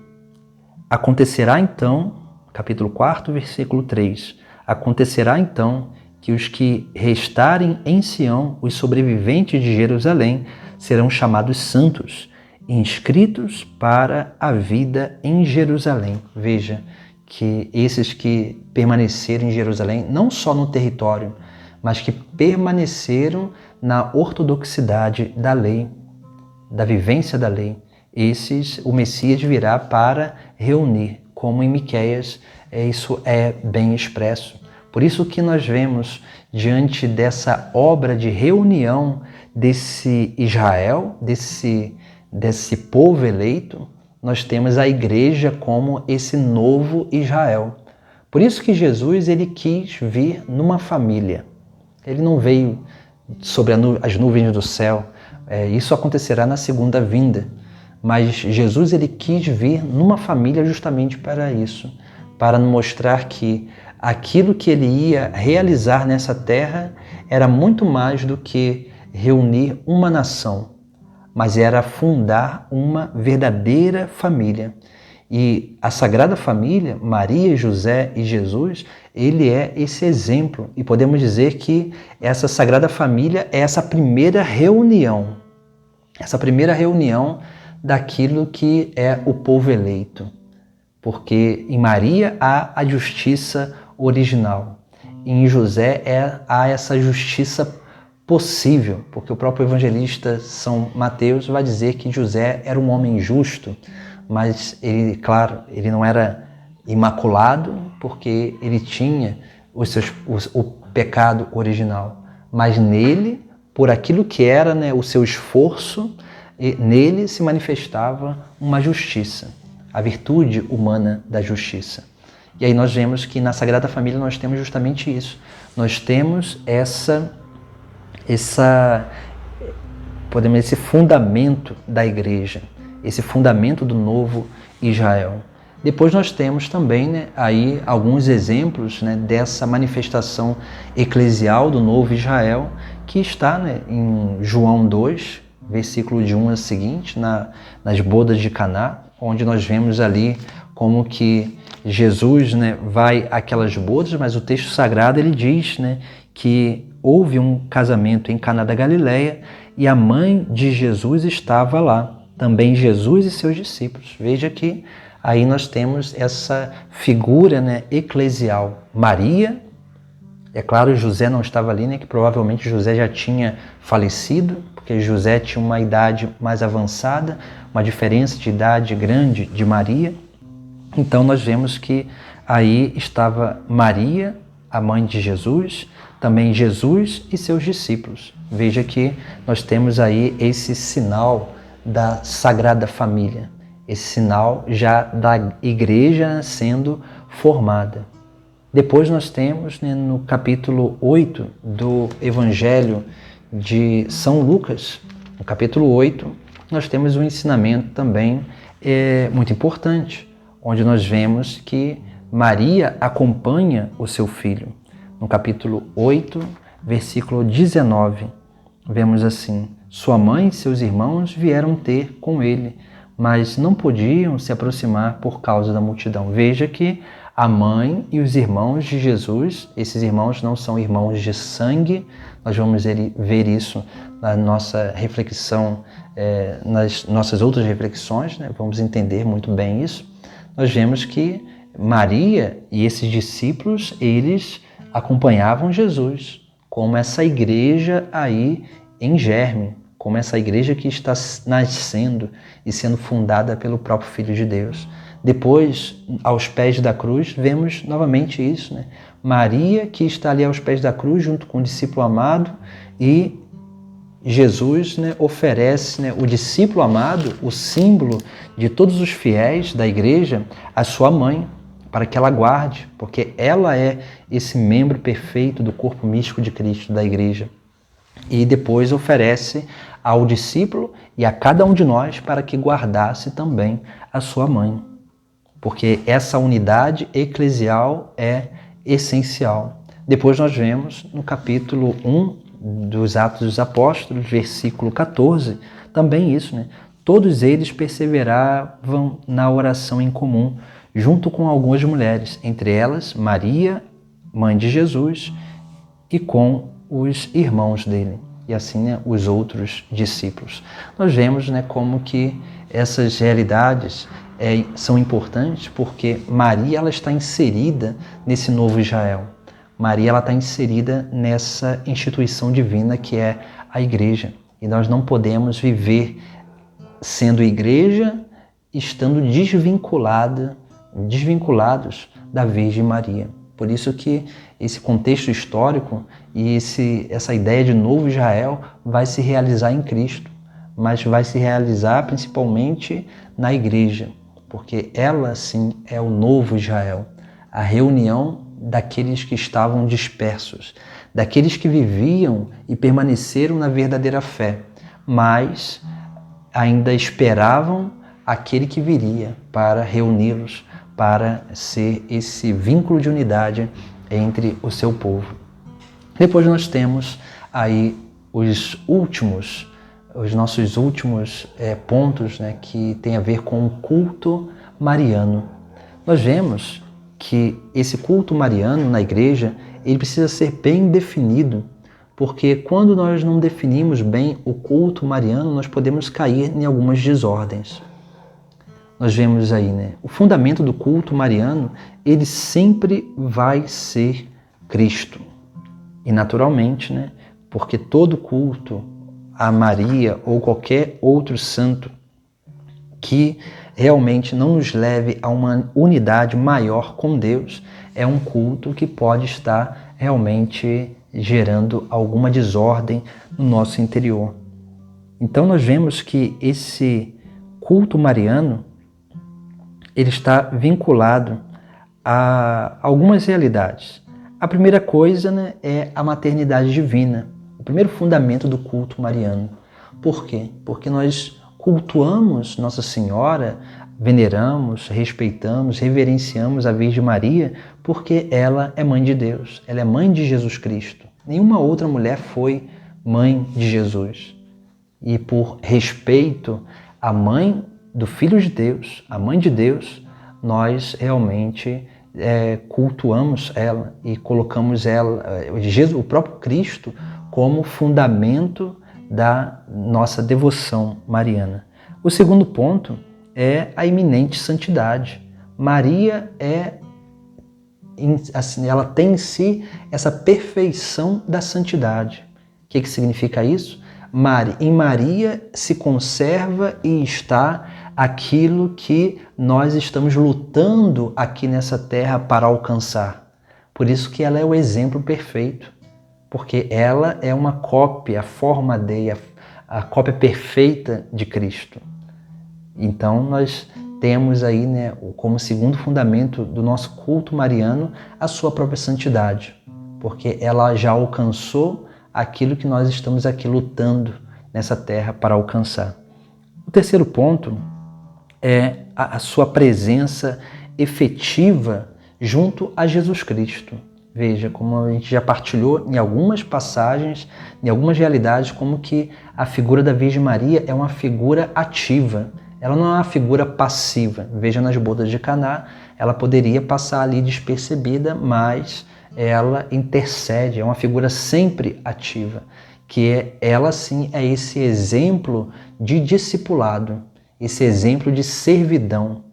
acontecerá então, capítulo 4, versículo 3, acontecerá então que os que restarem em Sião, os sobreviventes de Jerusalém, serão chamados santos, inscritos para a vida em Jerusalém. Veja que esses que permaneceram em Jerusalém, não só no território, mas que permaneceram na ortodoxidade da lei, da vivência da lei, esses o Messias virá para reunir, como em Miqueias isso é bem expresso. Por isso que nós vemos, diante dessa obra de reunião desse Israel, desse povo eleito, nós temos a igreja como esse novo Israel. Por isso que Jesus ele quis vir numa família. Ele não veio sobre as nuvens do céu. Isso acontecerá na segunda vinda. Mas Jesus ele quis vir numa família justamente para isso, para mostrar que aquilo que ele ia realizar nessa terra era muito mais do que reunir uma nação, mas era fundar uma verdadeira família. E a Sagrada Família, Maria, José e Jesus, ele é esse exemplo. E podemos dizer que essa Sagrada Família é essa primeira reunião daquilo que é o povo eleito. Porque em Maria há a justiça original. Em José há essa justiça possível, porque o próprio evangelista São Mateus vai dizer que José era um homem justo, mas ele, claro, ele não era imaculado porque ele tinha o pecado original. Mas nele, por aquilo que era, né, o seu esforço, nele se manifestava uma justiça, a virtude humana da justiça. E aí nós vemos que na Sagrada Família nós temos justamente isso. Nós temos esse fundamento da igreja, esse fundamento do novo Israel. Depois nós temos também, né, aí alguns exemplos, né, dessa manifestação eclesial do novo Israel, que está, né, em João 2, versículo de 1 a seguinte, nas bodas de Caná, onde nós vemos ali como que Jesus, né, vai àquelas bodas, mas o texto sagrado ele diz, né, que houve um casamento em Caná da Galileia e a mãe de Jesus estava lá, também Jesus e seus discípulos. Veja que aí nós temos essa figura, né, eclesial. Maria, é claro, José não estava ali, né, que provavelmente José já tinha falecido, porque José tinha uma idade mais avançada, uma diferença de idade grande de Maria. Então nós vemos que aí estava Maria, a mãe de Jesus, também Jesus e seus discípulos. Veja que nós temos aí esse sinal da Sagrada Família, esse sinal já da igreja sendo formada. Depois nós temos, né, no capítulo 8 do Evangelho de São Lucas, no capítulo 8, nós temos um ensinamento também muito importante, onde nós vemos que Maria acompanha o seu filho. No capítulo 8, versículo 19, vemos assim: sua mãe e seus irmãos vieram ter com ele, mas não podiam se aproximar por causa da multidão. Veja que a mãe e os irmãos de Jesus, esses irmãos não são irmãos de sangue, nós vamos ver isso na nossa reflexão, nas nossas outras reflexões, né? Vamos entender muito bem isso. Nós vemos que Maria e esses discípulos, eles acompanhavam Jesus, como essa igreja aí em germe, como essa igreja que está nascendo e sendo fundada pelo próprio Filho de Deus. Depois, aos pés da cruz, vemos novamente isso, né? Maria, que está ali aos pés da cruz, junto com o discípulo amado, e Jesus, né, oferece, né, o discípulo amado, o símbolo de todos os fiéis da igreja, a sua mãe, para que ela guarde, porque ela é esse membro perfeito do corpo místico de Cristo, da igreja. E depois oferece ao discípulo e a cada um de nós para que guardasse também a sua mãe. Porque essa unidade eclesial é essencial. Depois nós vemos no capítulo 1 dos Atos dos Apóstolos, versículo 14, também isso, né? Todos eles perseveravam na oração em comum, junto com algumas mulheres, entre elas Maria, mãe de Jesus, e com os irmãos dele, e assim, né, os outros discípulos. Nós vemos, né, como que essas realidades são importantes, porque Maria ela está inserida nesse novo Israel. Maria ela está inserida nessa instituição divina que é a igreja. E nós não podemos viver sendo igreja, estando desvinculados da Virgem Maria. Por isso que esse contexto histórico e essa ideia de novo Israel vai se realizar em Cristo, mas vai se realizar principalmente na igreja, porque ela sim é o novo Israel, a reunião daqueles que estavam dispersos, daqueles que viviam e permaneceram na verdadeira fé, mas ainda esperavam aquele que viria para reuni-los, para ser esse vínculo de unidade entre o seu povo. Depois nós temos aí os nossos últimos pontos, né, que tem a ver com o culto mariano. Nós vemos que esse culto mariano na igreja, ele precisa ser bem definido, porque quando nós não definimos bem o culto mariano, nós podemos cair em algumas desordens. Nós vemos aí, né? O fundamento do culto mariano, ele sempre vai ser Cristo. E naturalmente, né? Porque todo culto a Maria ou qualquer outro santo que realmente não nos leve a uma unidade maior com Deus, é um culto que pode estar realmente gerando alguma desordem no nosso interior. Então nós vemos que esse culto mariano, ele está vinculado a algumas realidades. A primeira coisa, né, é a maternidade divina, o primeiro fundamento do culto mariano. Por quê? Porque nós cultuamos Nossa Senhora, veneramos, respeitamos, reverenciamos a Virgem Maria, porque ela é mãe de Deus, ela é mãe de Jesus Cristo. Nenhuma outra mulher foi mãe de Jesus. E por respeito à mãe do Filho de Deus, a mãe de Deus, nós realmente cultuamos ela e colocamos ela, o próprio Cristo, como fundamento da nossa devoção mariana. O segundo ponto é a iminente santidade. Maria ela tem em si essa perfeição da santidade. O que significa isso? Em Maria se conserva e está aquilo que nós estamos lutando aqui nessa terra para alcançar. Por isso que ela é o exemplo perfeito, porque ela é uma cópia, a forma dele, a cópia perfeita de Cristo. Então nós temos aí, né, como segundo fundamento do nosso culto mariano, a sua própria santidade, porque ela já alcançou aquilo que nós estamos aqui lutando nessa terra para alcançar. O terceiro ponto é a sua presença efetiva junto a Jesus Cristo. Veja, como a gente já partilhou em algumas passagens, em algumas realidades, como que a figura da Virgem Maria é uma figura ativa. Ela não é uma figura passiva. Veja, nas bodas de Caná, ela poderia passar ali despercebida, mas ela intercede, é uma figura sempre ativa, que ela sim é esse exemplo de discipulado, esse exemplo de servidão,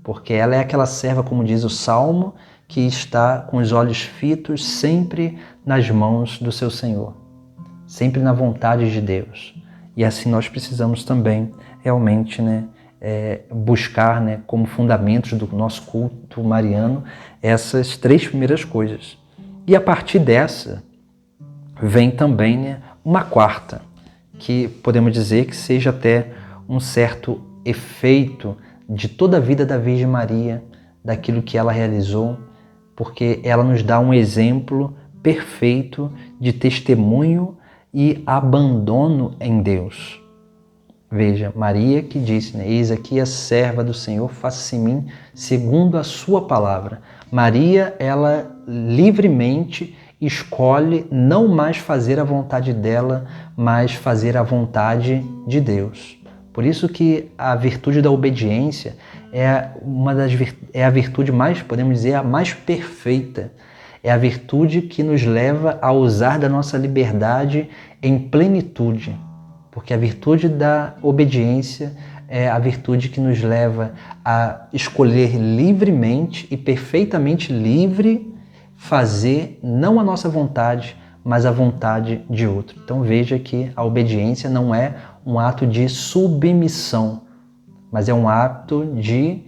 porque ela é aquela serva, como diz o Salmo, que está com os olhos fitos sempre nas mãos do seu Senhor, sempre na vontade de Deus. E assim nós precisamos também realmente, né, buscar, né, como fundamentos do nosso culto mariano essas três primeiras coisas. E a partir dessa vem também, né, uma quarta, que podemos dizer que seja até um certo efeito de toda a vida da Virgem Maria, daquilo que ela realizou, porque ela nos dá um exemplo perfeito de testemunho e abandono em Deus. Veja, Maria que disse, né, eis aqui a serva do Senhor, faça-se em mim segundo a sua palavra. Maria, ela livremente escolhe não mais fazer a vontade dela, mas fazer a vontade de Deus. Por isso que a virtude da obediência é a virtude mais, podemos dizer, a mais perfeita. É a virtude que nos leva a usar da nossa liberdade em plenitude. Porque a virtude da obediência é a virtude que nos leva a escolher livremente e perfeitamente livre fazer não a nossa vontade, mas a vontade de outro. Então veja que a obediência não é um ato de submissão, mas é um ato de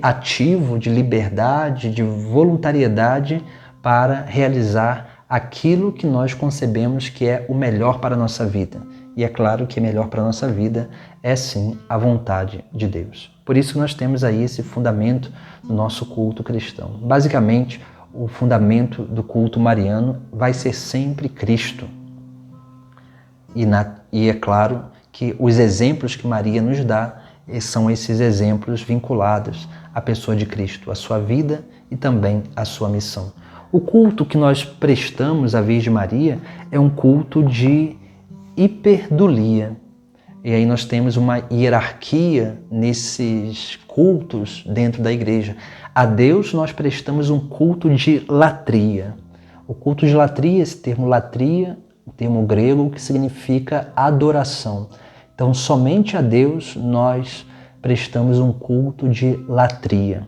ativo, de liberdade, de voluntariedade para realizar aquilo que nós concebemos que é o melhor para a nossa vida. E é claro que melhor para a nossa vida é sim a vontade de Deus. Por isso nós temos aí esse fundamento do nosso culto cristão. Basicamente, o fundamento do culto mariano vai ser sempre Cristo. E é claro que os exemplos que Maria nos dá são esses exemplos vinculados à pessoa de Cristo, à sua vida e também à sua missão. O culto que nós prestamos à Virgem Maria é um culto de hiperdulia. E aí nós temos uma hierarquia nesses cultos dentro da igreja. A Deus nós prestamos um culto de latria. O culto de latria, esse termo latria, um termo grego que significa adoração. Então, somente a Deus nós prestamos um culto de latria.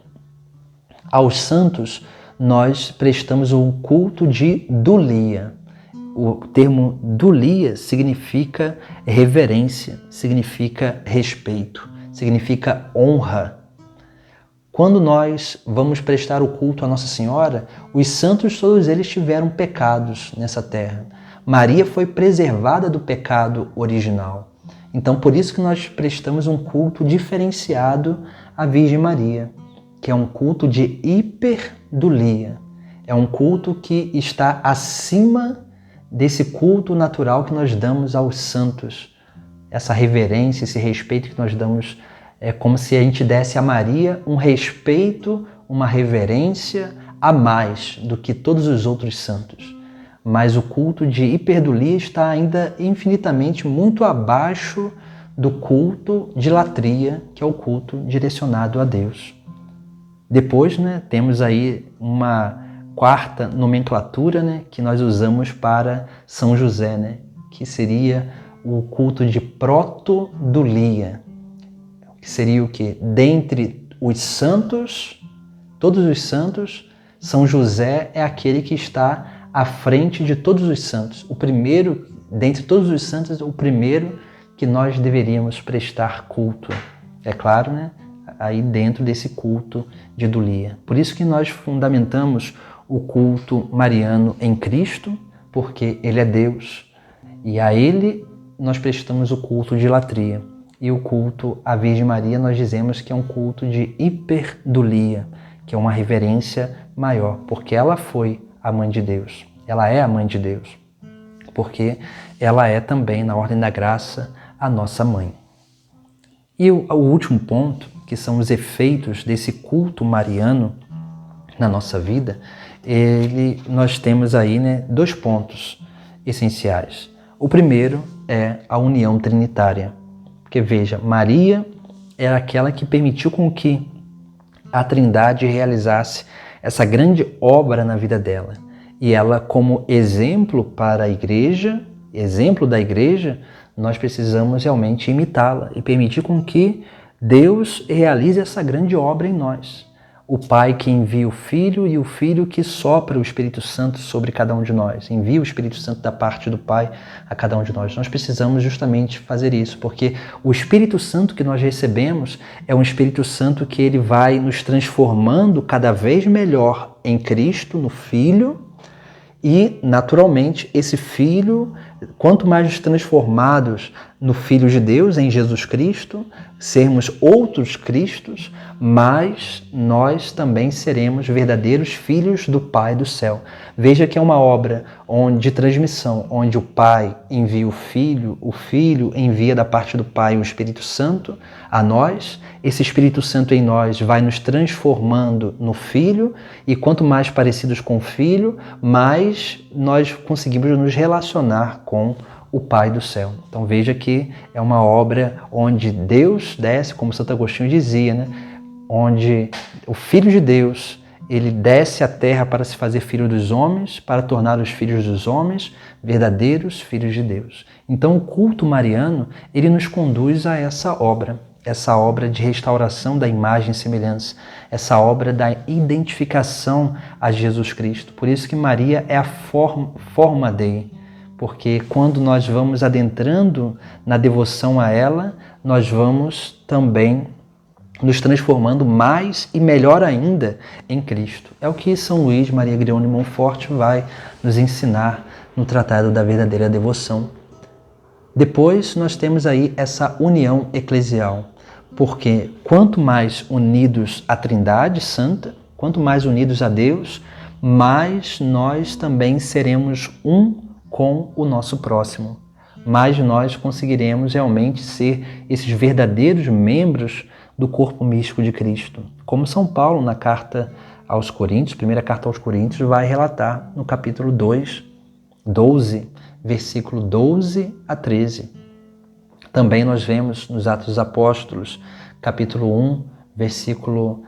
Aos santos, nós prestamos um culto de dulia. O termo dulia significa reverência, significa respeito, significa honra. Quando nós vamos prestar o culto a Nossa Senhora, os santos todos eles tiveram pecados nessa terra. Maria foi preservada do pecado original. Então, por isso que nós prestamos um culto diferenciado à Virgem Maria, que é um culto de hiperdulia. É um culto que está acima desse culto natural que nós damos aos santos. Essa reverência, esse respeito que nós damos, é como se a gente desse a Maria um respeito, uma reverência a mais do que todos os outros santos. Mas o culto de hiperdulia está ainda infinitamente muito abaixo do culto de latria, que é o culto direcionado a Deus. Depois, temos aí uma quarta nomenclatura, que nós usamos para São José, que seria o culto de protodulia, que seria o quê? Dentre os santos, todos os santos, São José é aquele que está à frente de todos os santos. O primeiro, dentre todos os santos, o primeiro que nós deveríamos prestar culto. É claro, aí dentro desse culto de dulia. Por isso que nós fundamentamos o culto mariano em Cristo, porque Ele é Deus. E a Ele nós prestamos o culto de latria. E o culto à Virgem Maria nós dizemos que é um culto de hiperdulia, que é uma reverência maior, porque ela foi a mãe de Deus. Ela é a mãe de Deus, porque ela é também, na ordem da graça, a nossa mãe. E o último ponto, que são os efeitos desse culto mariano na nossa vida, nós temos aí 2 pontos essenciais. O primeiro é a união trinitária. Porque veja, Maria é aquela que permitiu com que a Trindade realizasse essa grande obra na vida dela. E ela, como exemplo para a igreja, exemplo da igreja, nós precisamos realmente imitá-la e permitir com que Deus realize essa grande obra em nós. O Pai que envia o Filho e o Filho que sopra o Espírito Santo sobre cada um de nós. Envia o Espírito Santo da parte do Pai a cada um de nós. Nós precisamos justamente fazer isso, porque o Espírito Santo que nós recebemos é um Espírito Santo que ele vai nos transformando cada vez melhor em Cristo, no Filho, e, naturalmente, esse Filho, quanto mais transformados no Filho de Deus, em Jesus Cristo, sermos outros Cristos, mais nós também seremos verdadeiros filhos do Pai do céu. Veja que é uma obra de transmissão, onde o Pai envia o Filho envia da parte do Pai o Espírito Santo a nós. Esse Espírito Santo em nós vai nos transformando no Filho, e quanto mais parecidos com o Filho, mais nós conseguimos nos relacionar com o Pai do céu. Então veja que é uma obra onde Deus desce, como Santo Agostinho dizia, onde o Filho de Deus, ele desce à terra para se fazer filho dos homens, para tornar os filhos dos homens verdadeiros filhos de Deus. Então o culto mariano, ele nos conduz a essa obra de restauração da imagem e semelhança, essa obra da identificação a Jesus Cristo. Por isso que Maria é a forma Dei, porque quando nós vamos adentrando na devoção a ela, nós vamos também nos transformando mais e melhor ainda em Cristo. É o que São Luís Maria Grione Montfort vai nos ensinar no Tratado da Verdadeira Devoção. Depois nós temos aí essa união eclesial, porque quanto mais unidos à Trindade Santa, quanto mais unidos a Deus, mais nós também seremos um com o nosso próximo. Mais nós conseguiremos realmente ser esses verdadeiros membros do corpo místico de Cristo. Como São Paulo, na carta aos Coríntios, primeira carta aos Coríntios, vai relatar no capítulo 2, 12, versículo 12 a 13. Também nós vemos nos Atos dos Apóstolos, capítulo 1, versículo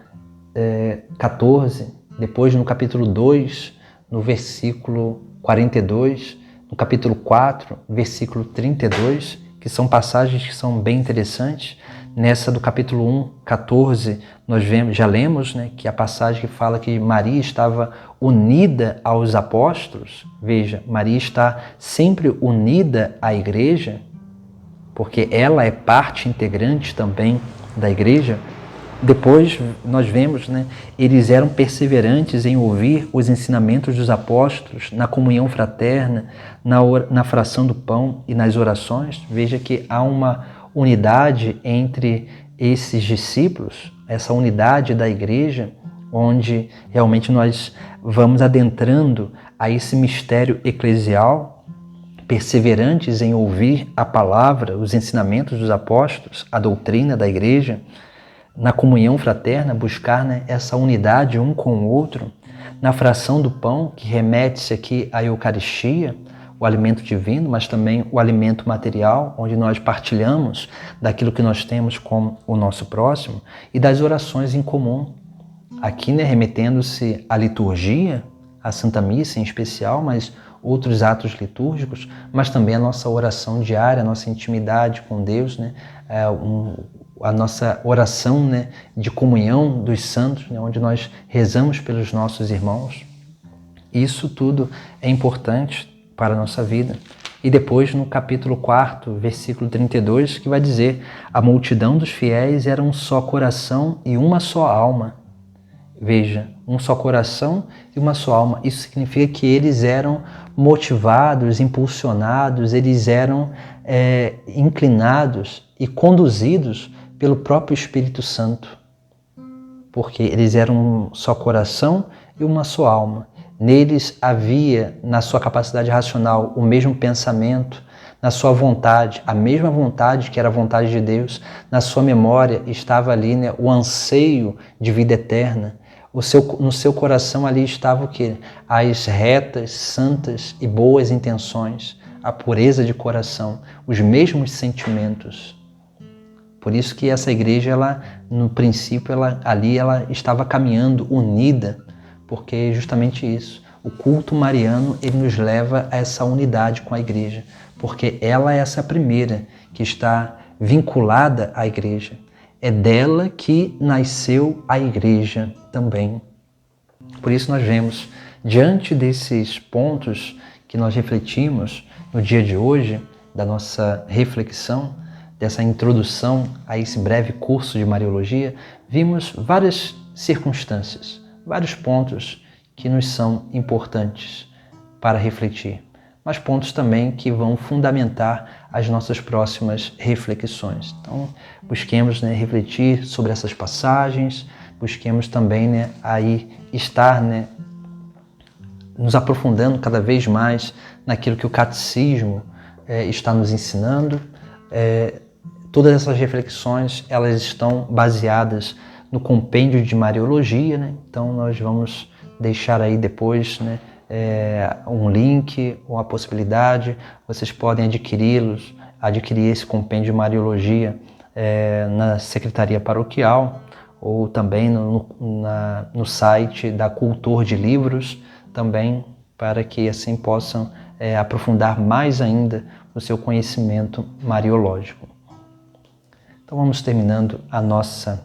14, depois no capítulo 2, no versículo 42, no capítulo 4, versículo 32, que são passagens que são bem interessantes. Nessa do capítulo 1, 14, nós já lemos, né, que a passagem que fala que Maria estava unida aos apóstolos. Veja, Maria está sempre unida à igreja, porque ela é parte integrante também da igreja. Depois nós vemos, né, eles eram perseverantes em ouvir os ensinamentos dos apóstolos, na comunhão fraterna, na fração do pão e nas orações. Veja que há uma unidade entre esses discípulos, essa unidade da igreja, onde realmente nós vamos adentrando a esse mistério eclesial, perseverantes em ouvir a palavra, os ensinamentos dos apóstolos, a doutrina da igreja, na comunhão fraterna, buscar, né, essa unidade um com o outro, na fração do pão, que remete-se aqui à Eucaristia, o alimento divino, mas também o alimento material, onde nós partilhamos daquilo que nós temos com o nosso próximo, e das orações em comum. Aqui, né, remetendo-se à liturgia, à Santa Missa em especial, mas outros atos litúrgicos, mas também a nossa oração diária, a nossa intimidade com Deus, né, a nossa oração, né, de comunhão dos santos, né, onde nós rezamos pelos nossos irmãos. Isso tudo é importante para a nossa vida. E depois no capítulo 4, versículo 32, que vai dizer: a multidão dos fiéis era um só coração e uma só alma. Veja, um só coração e uma só alma. Isso significa que eles eram motivados, impulsionados, eles eram inclinados e conduzidos pelo próprio Espírito Santo, porque eles eram um só coração e uma só alma. Neles havia, na sua capacidade racional, o mesmo pensamento, na sua vontade, a mesma vontade que era a vontade de Deus. Na sua memória estava ali, né, o anseio de vida eterna. No seu coração ali estava o quê? As retas, santas e boas intenções, a pureza de coração, os mesmos sentimentos. Por isso que essa igreja, no princípio, ela estava caminhando unida, porque é justamente isso. O culto mariano, ele nos leva a essa unidade com a igreja, porque ela é essa primeira que está vinculada à igreja. É dela que nasceu a igreja também. Por isso nós vemos, diante desses pontos que nós refletimos no dia de hoje, da nossa reflexão, dessa introdução a esse breve curso de Mariologia, vimos várias circunstâncias, vários pontos que nos são importantes para refletir, mas pontos também que vão fundamentar as nossas próximas reflexões. Então, busquemos, né, refletir sobre essas passagens, busquemos também, né, aí estar, né, nos aprofundando cada vez mais naquilo que o catecismo está nos ensinando. Todas essas reflexões, elas estão baseadas no compêndio de Mariologia, né? Então nós vamos deixar aí depois, né, um link ou a possibilidade, vocês podem adquirir esse compêndio de Mariologia na Secretaria Paroquial ou também no site da Cultor de Livros, também, para que assim possam aprofundar mais ainda o seu conhecimento mariológico. Então vamos terminando a nossa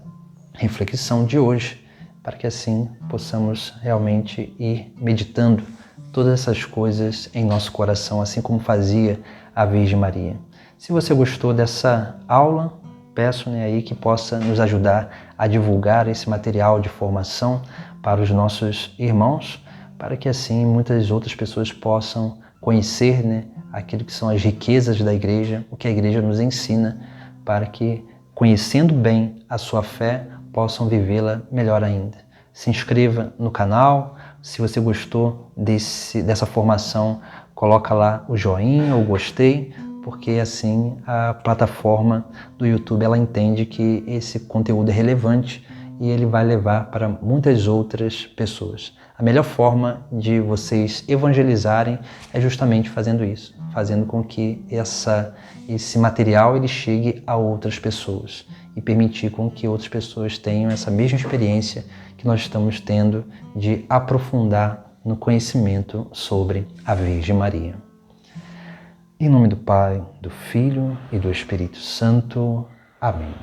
reflexão de hoje, para que assim possamos realmente ir meditando todas essas coisas em nosso coração, assim como fazia a Virgem Maria. Se você gostou dessa aula, peço, né, aí que possa nos ajudar a divulgar esse material de formação para os nossos irmãos, para que assim muitas outras pessoas possam conhecer, né, aquilo que são as riquezas da igreja, o que a igreja nos ensina, para que, conhecendo bem a sua fé, possam vivê-la melhor ainda. Se inscreva no canal. Se você gostou dessa formação, coloca lá o joinha ou gostei, porque assim a plataforma do YouTube ela entende que esse conteúdo é relevante e ele vai levar para muitas outras pessoas. A melhor forma de vocês evangelizarem é justamente fazendo isso, fazendo com que esse material ele chegue a outras pessoas e permitir com que outras pessoas tenham essa mesma experiência que nós estamos tendo de aprofundar no conhecimento sobre a Virgem Maria. Em nome do Pai, do Filho e do Espírito Santo. Amém.